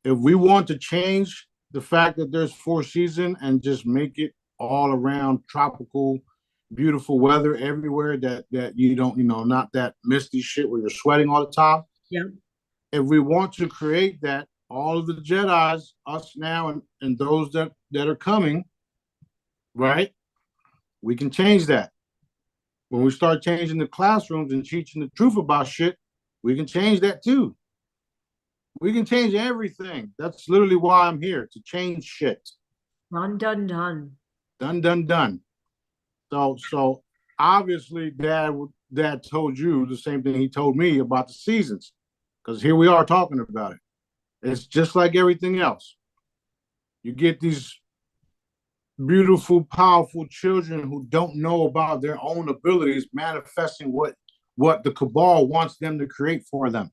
If we want to change the fact that there's 4 seasons and just make it all around tropical, beautiful weather everywhere, that you don't, not that misty shit where you're sweating all the time. Yeah. If we want to create that, all of the Jedis, us now and those that are coming, right? We can change that. When we start changing the classrooms and teaching the truth about shit, we can change that too. We can change everything. That's literally why I'm here, to change shit. Done, done, done. Done, done, done. So obviously dad told you the same thing he told me about the seasons, because here we are talking about it. It's just like everything else. You get these beautiful, powerful children who don't know about their own abilities manifesting what the cabal wants them to create for them.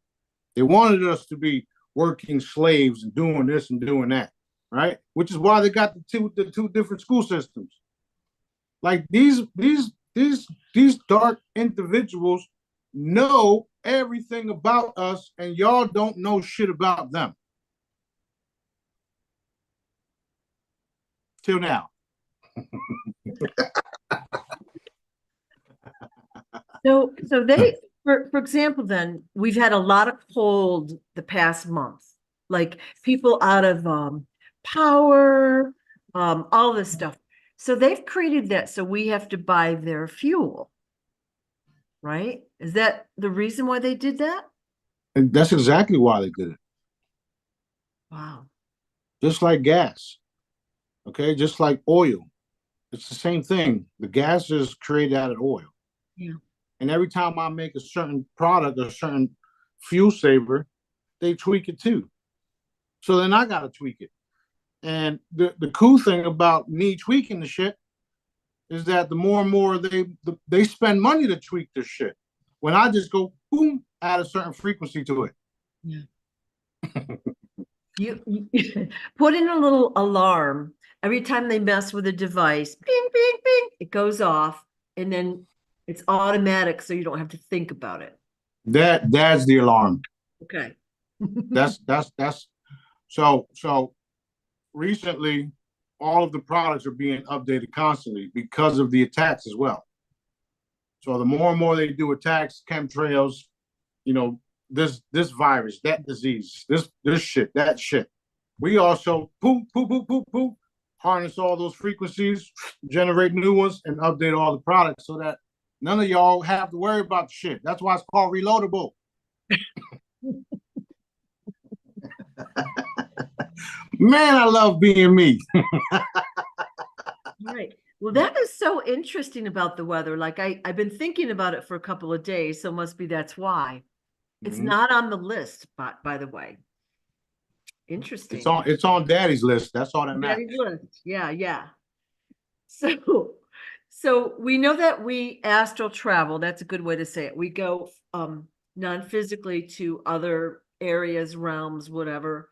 They wanted us to be working slaves and doing this and doing that, right? Which is why they got the two different school systems. Like these dark individuals know everything about us, and y'all don't know shit about them. Till now. So they, for example, then we've had a lot of cold the past month, like people out of power, all this stuff. So they've created that so we have to buy their fuel, right? Is that the reason why they did that? And that's exactly why they did it. Wow. just like gas. Okay, just like oil. It's the same thing. The gas is created out of oil. Yeah. And every time I make a certain product or a certain fuel saver, they tweak it too. So then I got to tweak it. And the cool thing about me tweaking the shit is that the more and more they spend money to tweak this shit. When I just go boom, add a certain frequency to it. Yeah. You put in a little alarm every time they mess with a device. Bing, bing, bing. It goes off, and then it's automatic, so you don't have to think about it. That's the alarm. Okay. That's so recently all of the products are being updated constantly because of the attacks as well. So the more and more they do attacks, chemtrails, you know, this virus, that disease, this shit, that shit. We also poop, poop, poop, poop, poop, harness all those frequencies, generate new ones, and update all the products so that none of y'all have to worry about the shit. That's why it's called reloadable. Man, I love being me. Right. Well, that is so interesting about the weather. Like I've been thinking about it for a couple of days, so must be that's why. It's not on the list, but by the way. Interesting. It's on Daddy's list. That's all that matters. Daddy's list. Yeah, yeah. So we know that we astral travel. That's a good way to say it. We go non-physically to other areas, realms, whatever.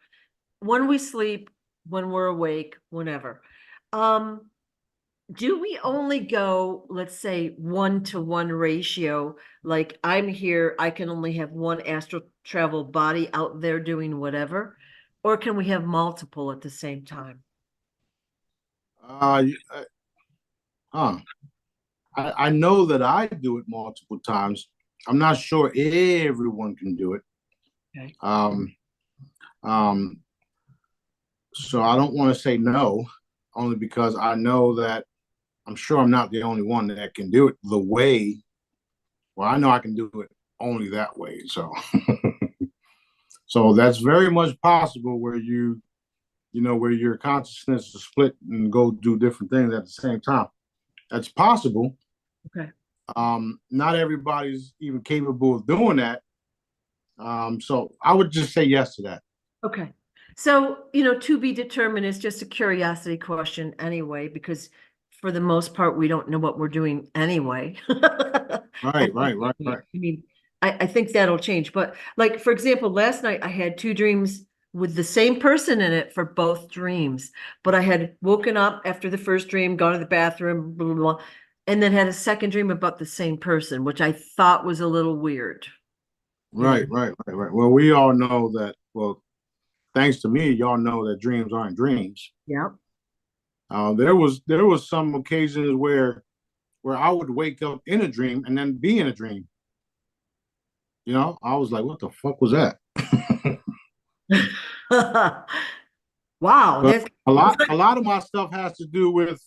When we sleep, when we're awake, whenever. Do we only go, let's say, 1-to-1 ratio? Like I'm here, I can only have one astral travel body out there doing whatever, or can we have multiple at the same time? Huh. I know that I do it multiple times. I'm not sure everyone can do it. Okay. Um, so I don't want to say no, only because I know that I'm sure I'm not the only one that can do it the way. Well, I know I can do it only that way. So, so that's very much possible where where your consciousness is split and go do different things at the same time. That's possible. Okay. Not everybody's even capable of doing that. So I would just say yes to that. Okay. So, to be determined is just a curiosity question anyway, because for the most part, we don't know what we're doing anyway. Right. I mean, I think that'll change. But like, for example, last night I had two dreams with the same person in it for both dreams. But I had woken up after the first dream, gone to the bathroom, blah, blah, blah, and then had a second dream about the same person, which I thought was a little weird. Right. Well, we all know that. Well, thanks to me, y'all know that dreams aren't dreams. Yeah. There was some occasions where I would wake up in a dream and then be in a dream. I was like, what the fuck was that? Wow, But that's a lot of my stuff has to do with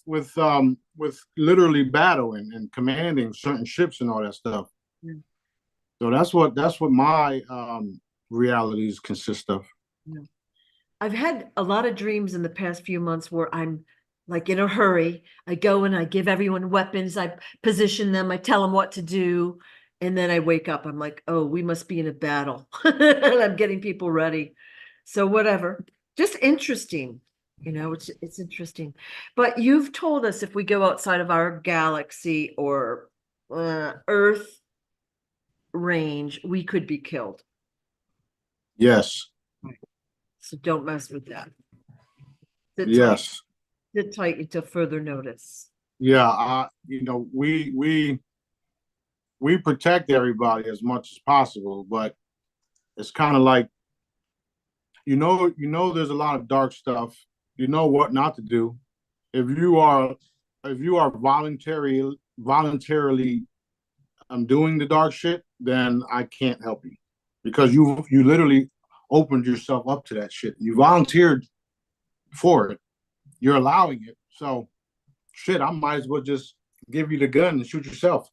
literally battling and commanding certain ships and all that stuff. Yeah. So that's what my realities consist of. Yeah. I've had a lot of dreams in the past few months where I'm like in a hurry. I go and I give everyone weapons, I position them, I tell them what to do, and then I wake up. I'm like, oh, we must be in a battle. And I'm getting people ready. So whatever. Just interesting. It's interesting. But you've told us if we go outside of our galaxy or Earth range, we could be killed. Yes. So don't mess with that. Yes. Sit tight until further notice. Yeah. We protect everybody as much as possible, but it's kind of like there's a lot of dark stuff. You know what not to do. If you are voluntarily doing the dark shit, then I can't help you because you literally opened yourself up to that shit. You volunteered for it. You're allowing it. So shit, I might as well just give you the gun and shoot yourself.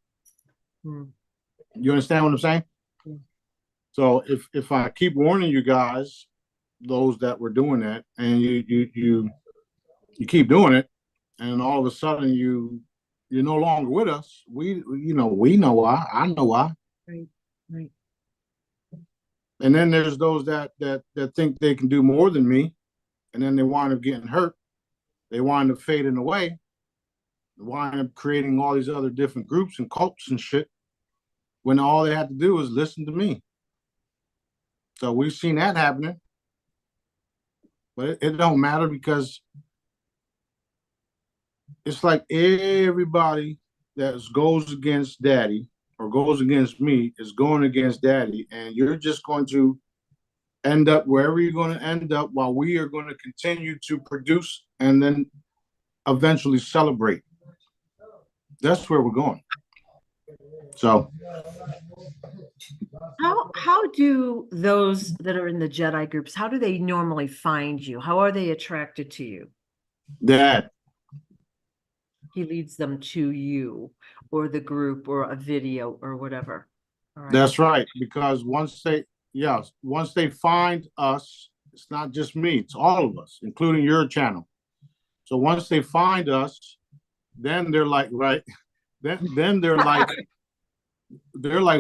You understand what I'm saying? So if I keep warning you guys those that were doing that, and you keep doing it, and all of a sudden you're no longer with us. We know why. I know why. Right. Right. And then there's those that think they can do more than me, and then they wind up getting hurt. They wind up fading away. They wind up creating all these other different groups and cults and shit, when all they had to do was listen to me. So we've seen that happening, but it don't matter, because it's like everybody that goes against daddy or goes against me is going against daddy, and you're just going to end up wherever you're going to end up, while we are going to continue to produce and then eventually celebrate. That's where we're going. So How do those that are in the Jedi groups, how do they normally find you? How are they attracted to you? that He leads them to you or the group or a video or whatever. All right. that's right, because once they find us, it's not just me, it's all of us, including your channel. So once they find us, then they're like, right, then they're like,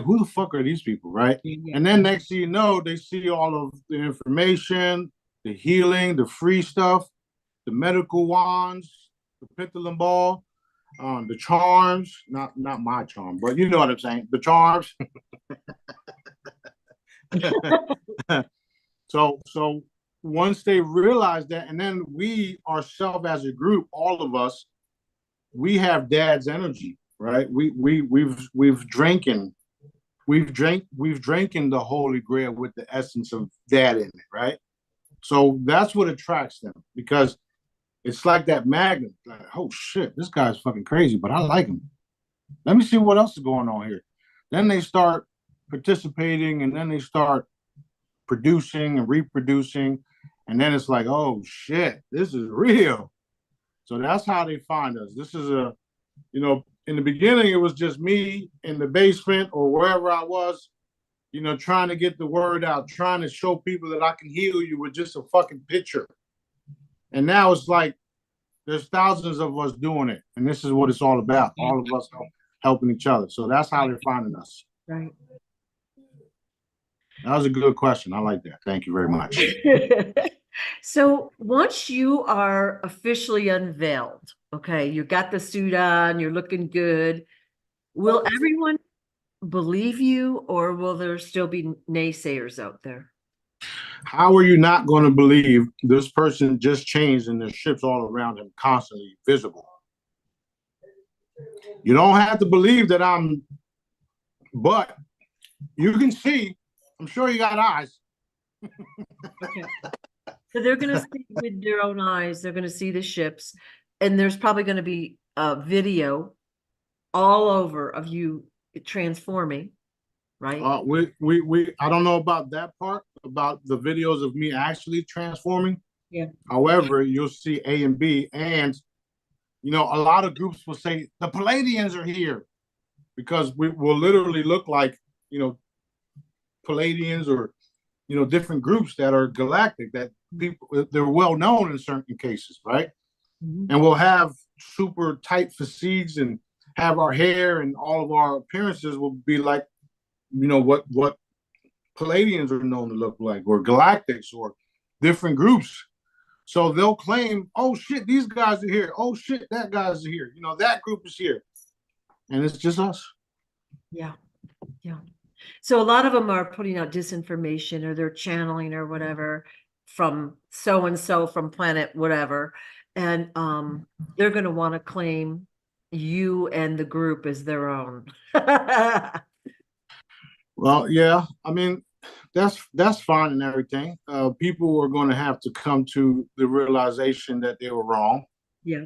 who the fuck are these people, right? Yeah. And then next thing you know, they see all of the information, the healing, the free stuff, the medical wands, the pendulum ball, the charms, not my charm, but you know what I'm saying, the charms. So once they realize that, and then we ourselves as a group, all of us, we have dad's energy, right? We've drinking the Holy Grail with the essence of dad in it, right? So that's what attracts them, because it's like that magnet. Like, oh shit, this guy's fucking crazy, but I like him. Let me see what else is going on here. Then they start participating, and then they start producing and reproducing, and then it's like, oh shit, this is real. So that's how they find us. This is in the beginning, it was just me in the basement or wherever I was, trying to get the word out, trying to show people that I can heal you with just a fucking picture. And now it's like there's thousands of us doing it, and this is what it's all about. All of us helping each other. So that's how they're finding us. Right. That was a good question. I like that. Thank you very much. So once you are officially unveiled, okay, you got the suit on, you're looking good, will everyone believe you, or will there still be naysayers out there? How are you not going to believe this person just changed and there's ships all around him constantly visible? You don't have to believe that but you can see. I'm sure you got eyes. Okay. So they're going to see with their own eyes, they're going to see the ships, and there's probably going to be a video all over of you transforming, right? I don't know about that part, about the videos of me actually transforming. Yeah. However, you'll see A and B, and a lot of groups will say the Palladians are here, because we will literally look like Palladians, or different groups that are galactic, that people, they're well known in certain cases, right? Mm-hmm. And we'll have super tight physiques and have our hair, and all of our appearances will be like what Palladians are known to look like, or Galactics, or different groups. So they'll claim, oh shit, these guys are here. Oh shit, that guy's here. That group is here. And it's just us. Yeah. Yeah. So a lot of them are putting out disinformation, or they're channeling or whatever from so-and-so from planet whatever. And they're going to want to claim you and the group as their own. Well, yeah. I mean, that's fine and everything. People are going to have to come to the realization that they were wrong. Yeah.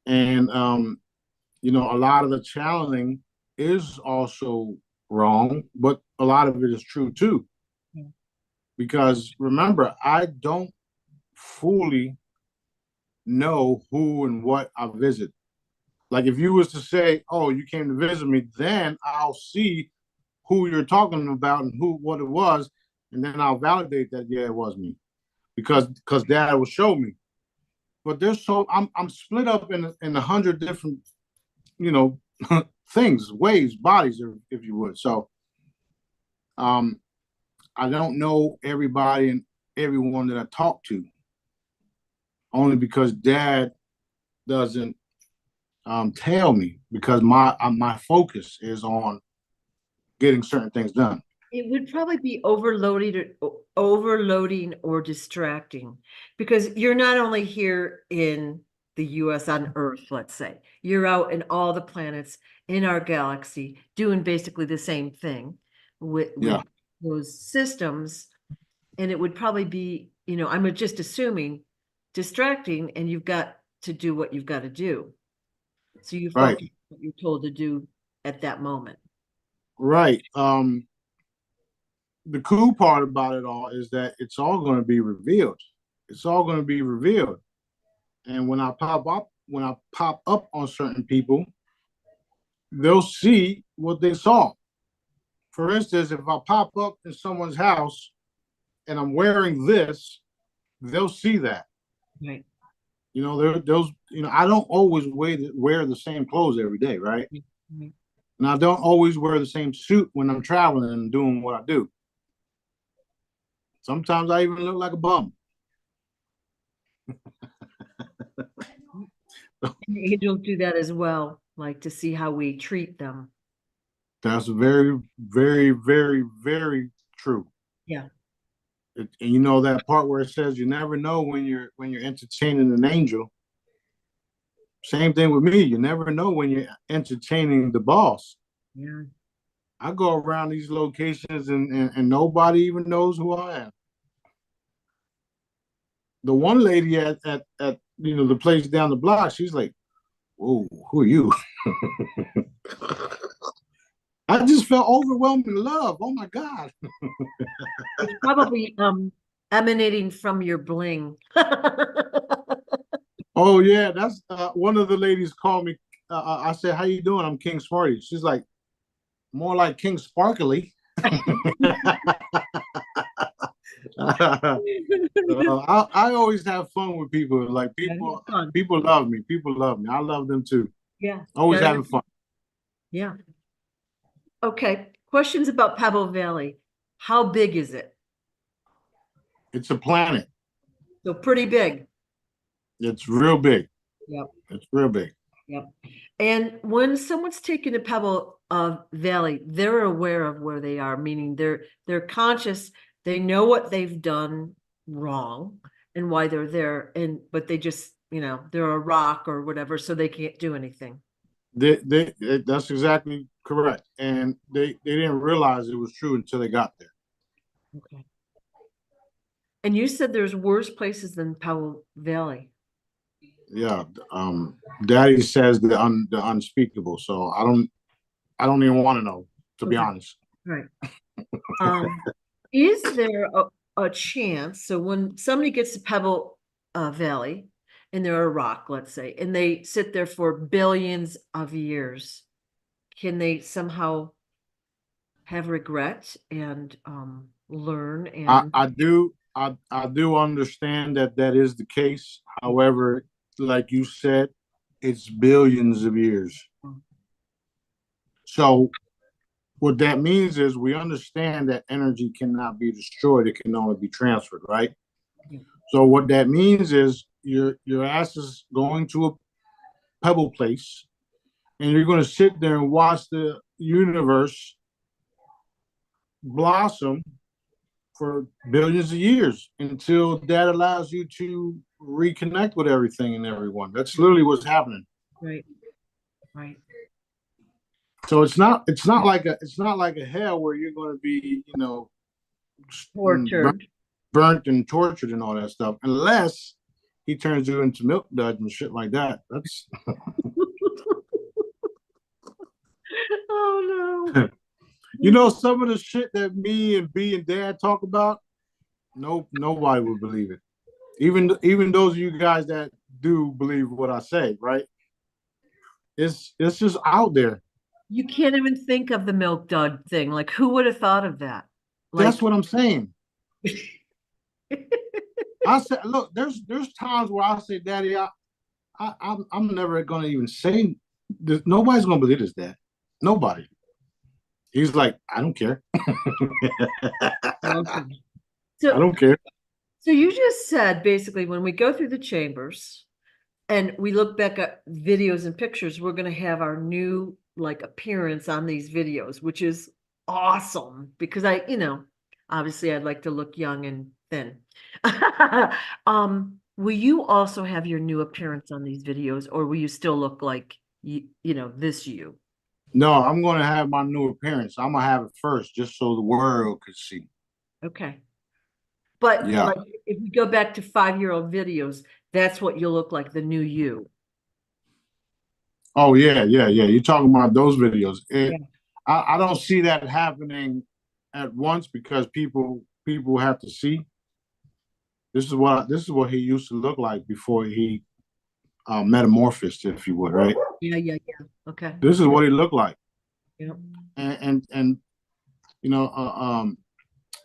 And a lot of the channeling is also wrong, but a lot of it is true too. Yeah. Because remember, I don't fully know who and what I visit. Like if you was to say, oh, you came to visit me, then I'll see who you're talking about and what it was, and then I'll validate that, yeah, it was me. because Dad will show me. But there's I'm split up in 100 different, you know, things, ways, bodies, if you would. So I don't know everybody and everyone that I talk to, only because Dad doesn't tell me, because my focus is on getting certain things done. It would probably be overloading or distracting, because you're not only here in the US on Earth, let's say, you're out in all the planets in our galaxy doing basically the same thing with those systems. And it would probably be, I'm just assuming, distracting, and you've got to do what you've got to do. So you focus on what you're told to do at that moment. Right. The cool part about it all is that it's all going to be revealed. It's all going to be revealed. And when I pop up on certain people, they'll see what they saw. For instance, if I pop up in someone's house and I'm wearing this, they'll see that. Right. I don't always wear the same clothes every day, right? Mm-hmm. And I don't always wear the same suit when I'm traveling and doing what I do. Sometimes I even look like a bum. And angels do that as well, like to see how we treat them. That's very, very, very, very true. Yeah. And you know that part where it says you never know when you're entertaining an angel. Same thing with me. You never know when you're entertaining the boss. Yeah. I go around these locations and nobody even knows who I am. The one lady at the place down the block, she's like, "Whoa, who are you?" I just felt overwhelming love. Oh my God. It's probably emanating from your bling. Oh yeah, that's one of the ladies called me. I said, "How you doing?" I'm King Smarty. She's like, "More like King Sparkly." I always have fun with people. Like people love me. People love me. I love them too. Yeah. Always having fun. Yeah. Okay. Questions about Pebble Valley. How big is it? It's a planet. So pretty big. It's real big. Yep. It's real big. Yep. And when someone's taking a Pebble Valley, they're aware of where they are, meaning they're conscious. They know what they've done wrong and why they're there, but they just, they're a rock or whatever, so they can't do anything. That's exactly correct. And they didn't realize it was true until they got there. Okay. And you said there's worse places than Pebble Valley. Yeah. Daddy says the unspeakable. So I don't even want to know, to be honest. Right. Is there a chance, so when somebody gets to Pebble Valley and they're a rock, let's say, and they sit there for billions of years, can they somehow have regret and learn? And I do understand that is the case. However, like you said, it's billions of years. So what that means is we understand that energy cannot be destroyed. It can only be transferred, right? Yeah. So what that means is your ass is going to a pebble place and you're going to sit there and watch the universe blossom for billions of years until that allows you to reconnect with everything and everyone. That's literally what's happening. Right. Right. So it's not like a hell where you're going to be, Tortured. burnt and tortured and all that stuff, unless he turns you into milk duds and shit like that. That's Oh no. Some of the shit that me and B and Dad talk about, nobody would believe it. Even those of you guys that do believe what I say, right? It's just out there. You can't even think of the milk dud thing. Like, who would have thought of that? That's what I'm saying. I said, look, there's times where I say, Daddy, I'm never gonna even say this. Nobody's gonna believe this, Dad. Nobody. He's like, I don't care. Okay. I So, don't care. so you just said basically when we go through the chambers and we look back at videos and pictures, we're going to have our new like appearance on these videos, which is awesome because obviously I'd like to look young and thin. Will you also have your new appearance on these videos, or will you still look like this you? No, I'm gonna have my new appearance. I'm gonna have it first, just so the world could see. Okay. But Yeah. like if we go back to 5-year-old videos, that's what you'll look like, the new you. Oh yeah, yeah, yeah. You're talking about those videos. Yeah. I don't see that happening at once because people have to see. This is what he used to look like before he metamorphosed, if you would, right? Yeah, yeah, yeah. Okay. This is what he looked like, Yeah. and you know,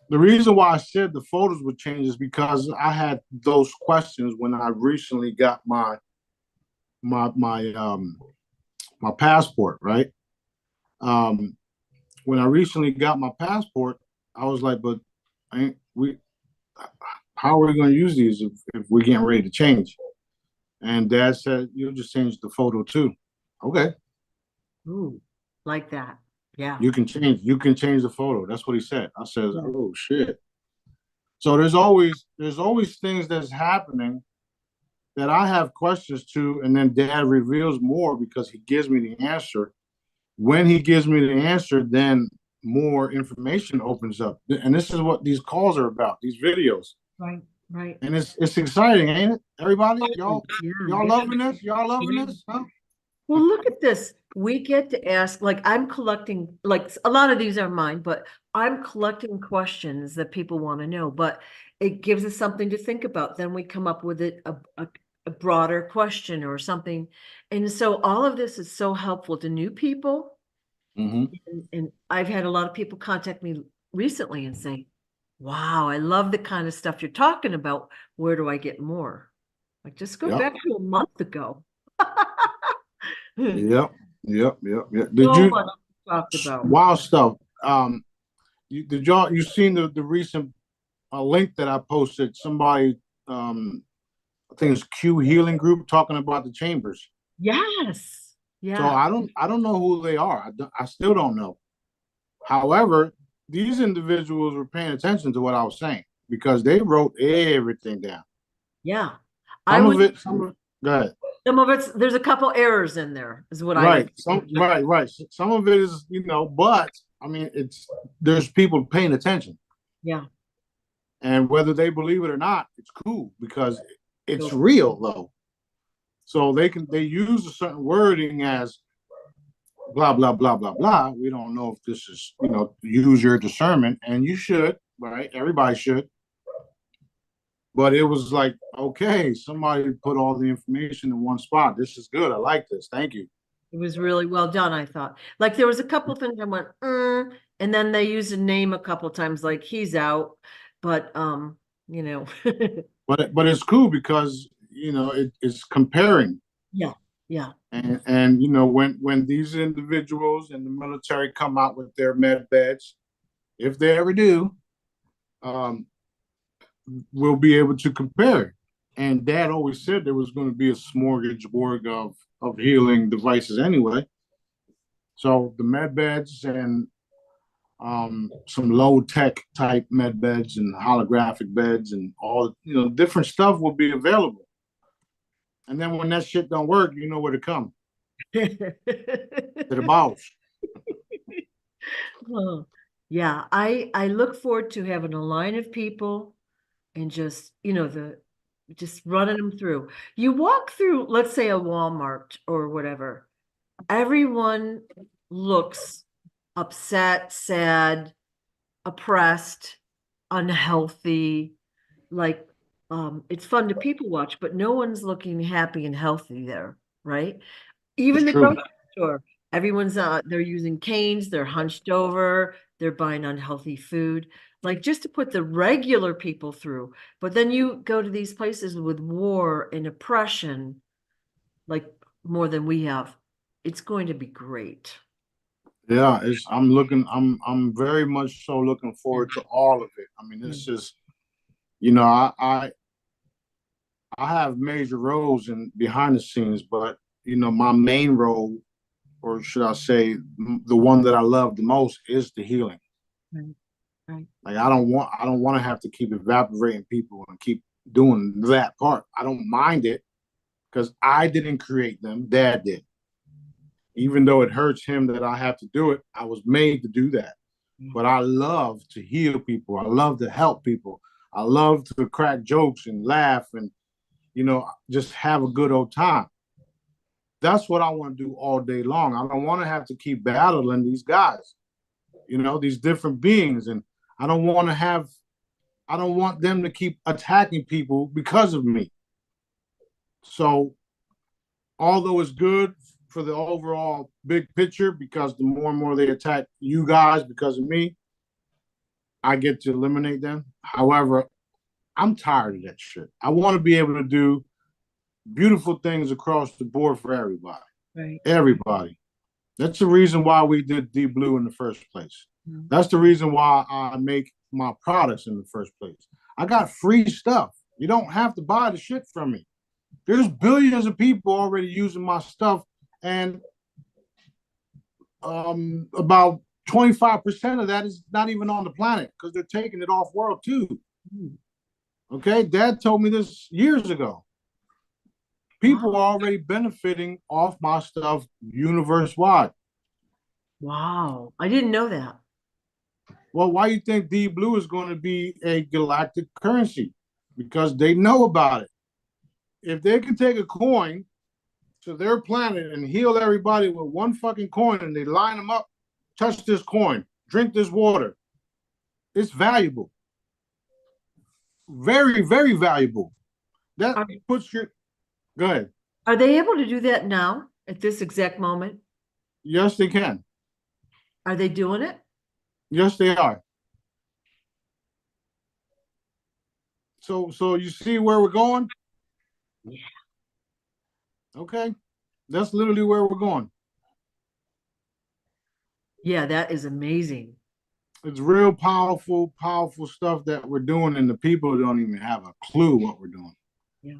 the reason why I said the photos would change is because I had those questions when I recently got my my um my passport, right? Um, when I recently got my passport, I was like, but ain't we? How are we going to use these if we're getting ready to change? And Dad said, "You just change the photo too." Okay, Ooh, like that. Yeah. you can change. You can change the photo. That's what he said. I said, Yeah. "Oh shit." So there's always things that's happening that I have questions to, and then Dad reveals more because he gives me the answer. When he gives me the answer, then more information opens up. And this is what these calls are about, these videos. Right, right. And it's exciting, ain't it? Everybody, Oh, y'all yeah, loving this? Y'all loving yeah. this? Huh? Well, look at this. We get to ask, like, I'm collecting, like, a lot of these are mine, but I'm collecting questions that people want to know, but it gives us something to think about. Then we come up with a broader question or something. And so all of this is so helpful to new people. Mm-hmm. And I've had a lot of people contact me recently and say, wow, I love the kind of stuff you're talking about. Where do I get more? Like, just go Yep. back to a month ago. Yep. Yep. Yep. Yep. Did So you much talked about. wild stuff? You seen the recent link that I posted? Somebody, I think it's Q Healing Group talking about the chambers. Yes. So Yeah. I don't know who they are. I still don't know. However, these individuals were paying attention to what I was saying because they wrote everything down. Yeah. I Some would, of it, go ahead. some of it's, there's a couple errors in there, is what I would. Right. Right. Some of it is, but I mean, there's people paying attention, Yeah. and whether they believe it or not, it's cool because it's So, real though. So they use a certain wording as blah blah blah blah blah. We don't know if this is use your discernment, and you should, right? Everybody should. But it was like, okay, somebody put all the information in one spot. This is good. I like this. Thank you. it was really well done, I thought. Like there was a couple things I went, and then they used a name a couple times, like he's out. But you know, But it's cool because it's comparing. yeah, yeah, And when these individuals in the military come out with their med beds, if they ever do, um, we'll be able to compare. And Dad always said there was going to be a smorgasbord of healing devices anyway. So the med beds and some low tech type med beds and holographic beds and all different stuff will be available. And then when that shit don't work, you know where to come to the boss. Oh, yeah, I look forward to having a line of people and just, the just running them through. You walk through, let's say a Walmart or whatever, everyone looks upset, sad, oppressed, unhealthy. Like, it's fun to people watch, but no one's looking happy and healthy there, right? It's Even the true. grocery store, Everyone's they're using canes, they're hunched over, they're buying unhealthy food, like just to put the regular people through. But then you go to these places with war and oppression, like more than we have. It's going to be great. Yeah, I'm very much so looking forward to all of it. I mean, Yeah. this is, you know, I have major roles in behind the scenes, but my main role, or should I say, the one that I love the most, is the healing. Right. Right. Like I don't want to have to keep evaporating people and keep doing that part. I don't mind it because I didn't create them. Dad did. Even though it hurts him that I have to do it, I was made to do that. But I love to heal people. I love to help people. I love to crack jokes and laugh and just have a good old time. That's what I want to do all day long. I don't want to have to keep battling these guys, these different beings. And I don't want to have, I don't want them to keep attacking people because of me. So, although it's good for the overall big picture, because the more and more they attack you guys because of me, I get to eliminate them. However, I'm tired of that shit. I want to be able to do beautiful things across the board for everybody. Right. Everybody. That's the reason why we did Deep Blue in the first place. Mm-hmm. That's the reason why I make my products in the first place. I got free stuff. You don't have to buy the shit from me. There's billions of people already using my stuff, and about 25% of that is not even on the planet because they're taking it off world too. Okay, Dad told me this years ago. People are already benefiting off my stuff universe wide. Wow, I didn't know that. Well, why do you think Deep Blue is going to be a galactic currency? Because they know about it. If they can take a coin to their planet and heal everybody with one fucking coin, and they line them up, touch this coin, drink this water, it's valuable. Very, very valuable. That puts your... Go ahead. Are they able to do that now at this exact moment? Yes, they can. Are they doing it? Yes, they are. So you see where we're going? Yeah. Okay. That's literally where we're going. Yeah, that is amazing. It's real powerful, powerful stuff that we're doing, and the people don't even have a clue what we're doing. Yeah.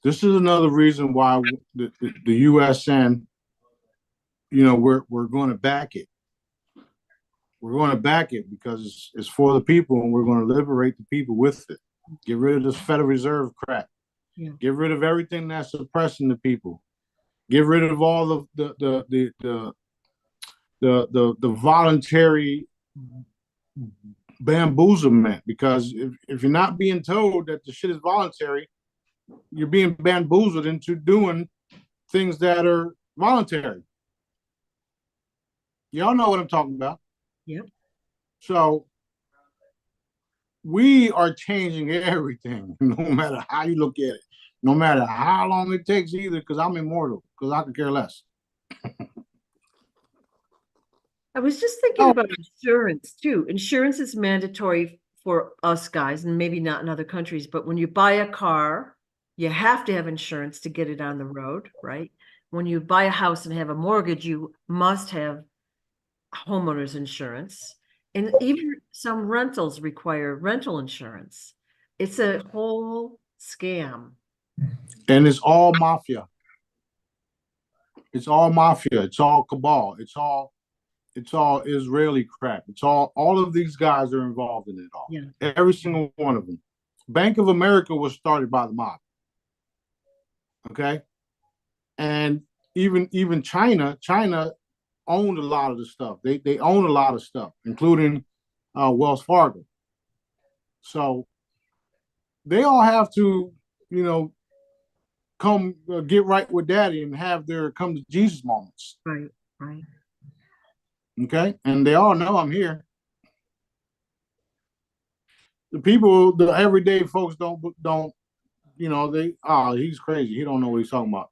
This is another reason why the USN, we're going to back it. We're going to back it because it's for the people, and we're going to liberate the people with it. Get rid of this Federal Reserve crap. Yeah. Get rid of everything that's suppressing the people. Get rid of all the voluntary bamboozlement. Because if you're not being told that the shit is voluntary, you're being bamboozled into doing things that are voluntary. Y'all know what I'm talking about. Yep. So we are changing everything, no matter how you look at it, no matter how long it takes either, because I'm immortal, because I could care less. I was just thinking about insurance too. Insurance is mandatory for us guys, and maybe not in other countries, but when you buy a car, you have to have insurance to get it on the road, right? When you buy a house and have a mortgage, you must have homeowners insurance. And even some rentals require rental insurance. It's a whole scam. And it's all mafia. It's all mafia. It's all cabal. It's all Israeli crap. It's all of these guys are involved in it all. Yeah. Every single one of them. Bank of America was started by the mob. Okay. And even China owned a lot of the stuff. They own a lot of stuff, including Wells Fargo. So they all have to, come get right with daddy and have their come to Jesus moments. Right, right. Okay. And they all know I'm here. The people, the everyday folks don't, he's crazy. He don't know what he's talking about.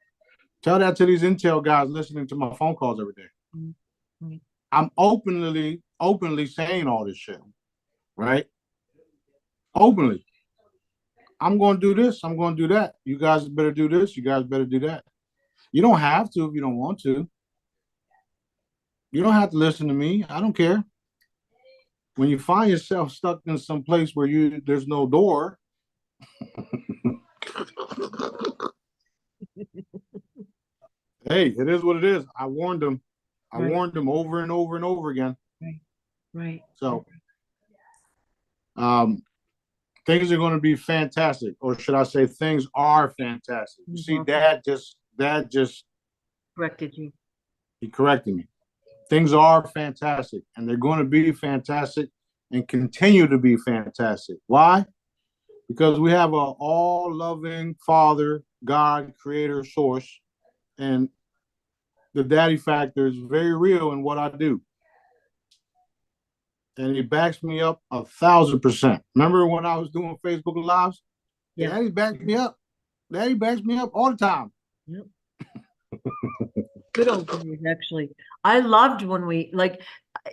Tell that to these intel guys listening to my phone calls every day. Mm-hmm. I'm openly saying all this shit, right? Openly. I'm going to do this. I'm going to do that. You guys better do this. You guys better do that. You don't have to if you don't want to. You don't have to listen to me. I don't care. When you find yourself stuck in some place where there's no door, hey, it is what it is. I warned them. I Right. warned them over and over and over again. Right. Right. So, um, things are going to be fantastic, or should I say, things are fantastic. You see, Dad just Corrected you. he corrected me. Things are fantastic, and they're going to be fantastic, and continue to be fantastic. Why? Because we have a all-loving Father, God, Creator, Source, and the daddy factor is very real in what I do. And he backs me up 1,000%. Remember when I was doing Facebook Lives? Yeah. Daddy backs me up. Daddy backs me up all the time. Yep. Good old days, actually. I loved when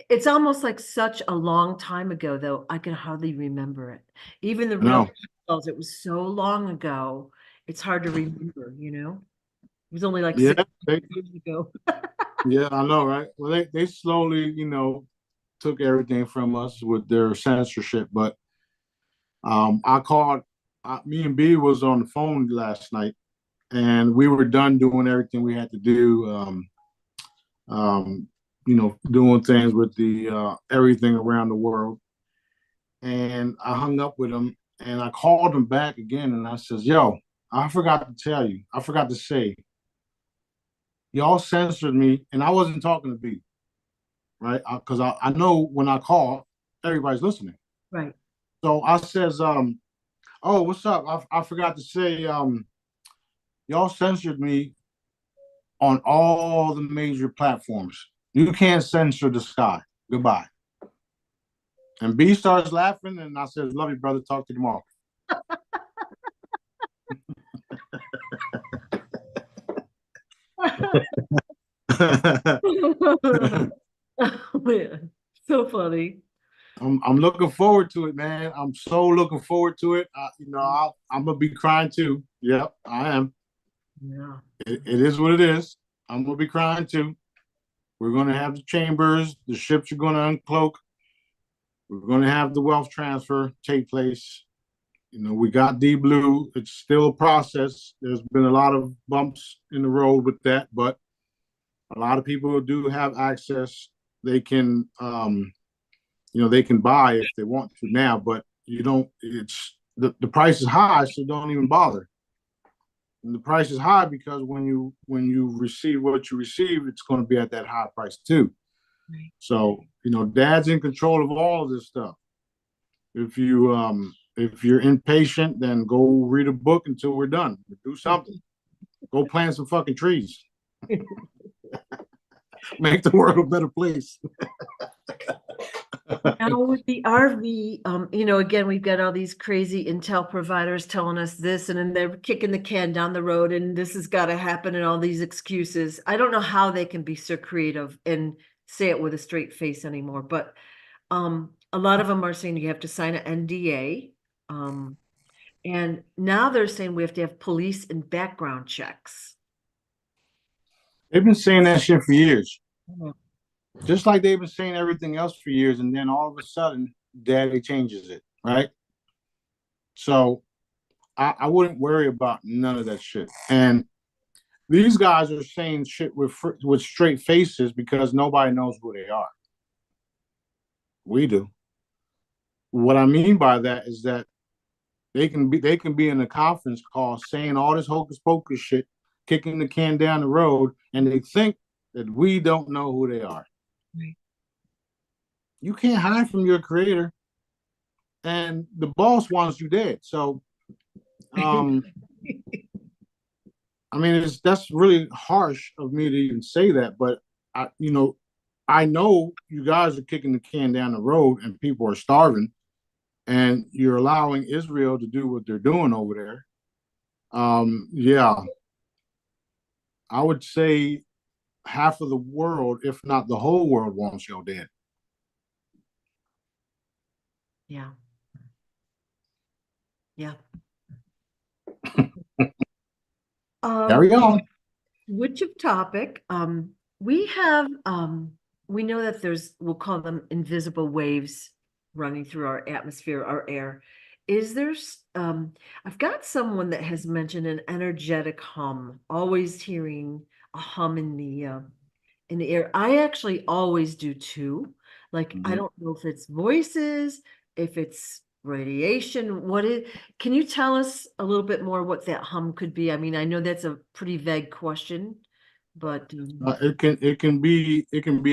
it's almost like such a long time ago, though. I can hardly remember it. Even the real calls, it was so long ago. It's hard to remember, It was only like Yeah, 6 years ago. yeah, I know, right? Well, they slowly, took everything from us with their censorship. But I called. Me and B was on the phone last night, and we were done doing everything we had to do. Doing things with the everything around the world. And I hung up with him, and I called him back again, and I says, "Yo, I forgot to tell you. I forgot to say, y'all censored me, and I wasn't talking to B, right? Because I know when I call, everybody's listening. Right. So I says, oh, what's up? I forgot to say, y'all censored me on all the major platforms. You can't censor the sky. Goodbye." And B starts laughing, and I says, "Love you, brother. Talk to you tomorrow." Oh, yeah. So funny. I'm looking forward to it, man. I'm so looking forward to it. I'm gonna be crying too. Yep, I am. Yeah. It is what it is. I'm gonna be crying too. We're gonna have the chambers. The ships are gonna uncloak. We're gonna have the wealth transfer take place. We got D Blue. It's still a process. There's been a lot of bumps in the road with that, but a lot of people do have access. They can, they can buy if they want to now, but you don't. It's the price is high, so don't even bother. And the price is high because when you receive what you receive, it's going to be at that high price too. Right. So Dad's in control of all of this stuff. If you're impatient, then go read a book until we're done. Do something. Go plant some fucking trees. Make the world a better place. Now with the RV, again, we've got all these crazy intel providers telling us this, and then they're kicking the can down the road, and this has got to happen, and all these excuses. I don't know how they can be so creative and say it with a straight face anymore, but a lot of them are saying you have to sign an NDA. And now they're saying we have to have police and background checks. They've been saying that shit for years. Mhm. Just like they've been saying everything else for years, and then all of a sudden, Daddy changes it, right? So I wouldn't worry about none of that shit. And these guys are saying shit with straight faces because nobody knows who they are. We do. What I mean by that is that they can be in a conference call saying all this hocus pocus shit, kicking the can down the road, and they think that we don't know who they are. Right. You can't hide from your creator, and the boss wants you dead. So, I mean, that's really harsh of me to even say that, but I know you guys are kicking the can down the road, and people are starving, and you're allowing Israel to do what they're doing over there. Yeah, I would say half of the world, if not the whole world, wants your dead. Yeah. Yeah. Carry on. Switch of topic. We have we know that there's, we'll call them invisible waves running through our atmosphere, our air. Is there I've got someone that has mentioned an energetic hum, always hearing a hum in the air. I actually always do too. Like, I don't know if it's voices, if it's radiation, can you tell us a little bit more what that hum could be? I mean, I know that's a pretty vague question, but It can be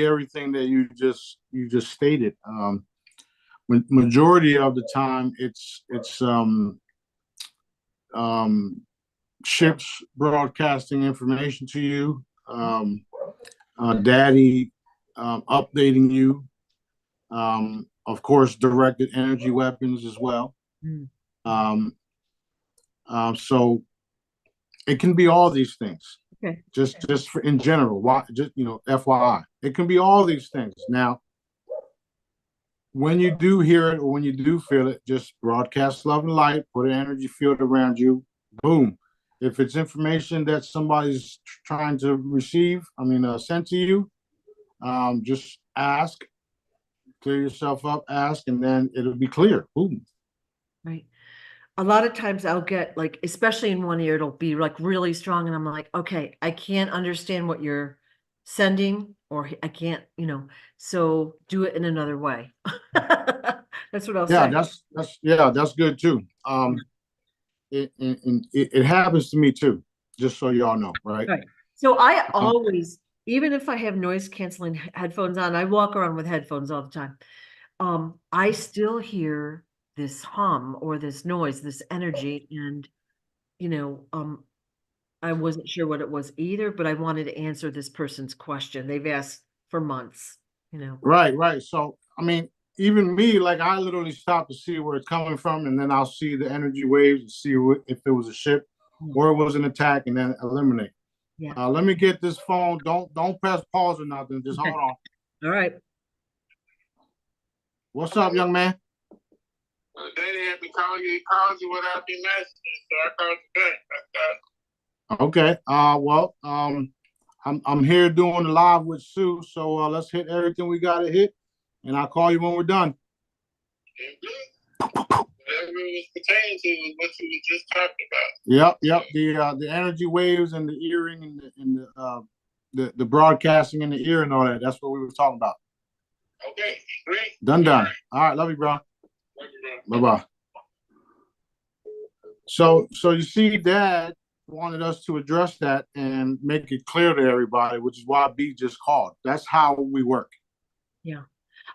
everything that you just stated. Majority of the time, it's um, ships broadcasting information to you, daddy updating you, of course, directed energy weapons as well. Mm. So it can be all these things. Okay. Just for, in general, why, just, FYI, it can be all these things. Now, when you do hear it or when you do feel it, just broadcast love and light, put an energy field around you. Boom. If it's information that somebody's trying to receive, send to you, just ask, clear yourself up, ask, and then it'll be clear. Boom. Right. A lot of times I'll get, like, especially in one ear, it'll be like really strong, and I'm like, okay, I can't understand what you're sending, or I can't, so do it in another way. That's what I'll Yeah, say. that's good too. It happens to me too, just so y'all know, right? Right. So I Um, always, even if I have noise canceling headphones on, I walk around with headphones all the time. I still hear this hum or this noise, this energy, and I wasn't sure what it was either, but I wanted to answer this person's question. They've asked for months. right. So, even me, like, I literally stop to see where it's coming from, and then I'll see the energy waves and see if it was a ship or it was an attack, and then eliminate. Yeah. Let me get this phone. Don't press pause or nothing. Just Okay. hold on. All right. What's up, young man? Daddy had me called you without me messaging, so I called you back. Okay. I'm here doing the live with Sue, so let's hit everything we gotta hit, and I'll call you when we're done. Whatever it was pertaining to was what you were just talking about. Yep. The energy waves and the earring and the broadcasting in the ear and all that. That's what we were talking about. Okay, great. Done. All right, love you, bro. Love you, bro. Bye-bye. So you see, Dad wanted us to address that and make it clear to everybody, which is why B just called. That's how we work. Yeah.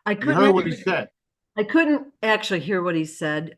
You heard what he said. I couldn't actually hear what he said.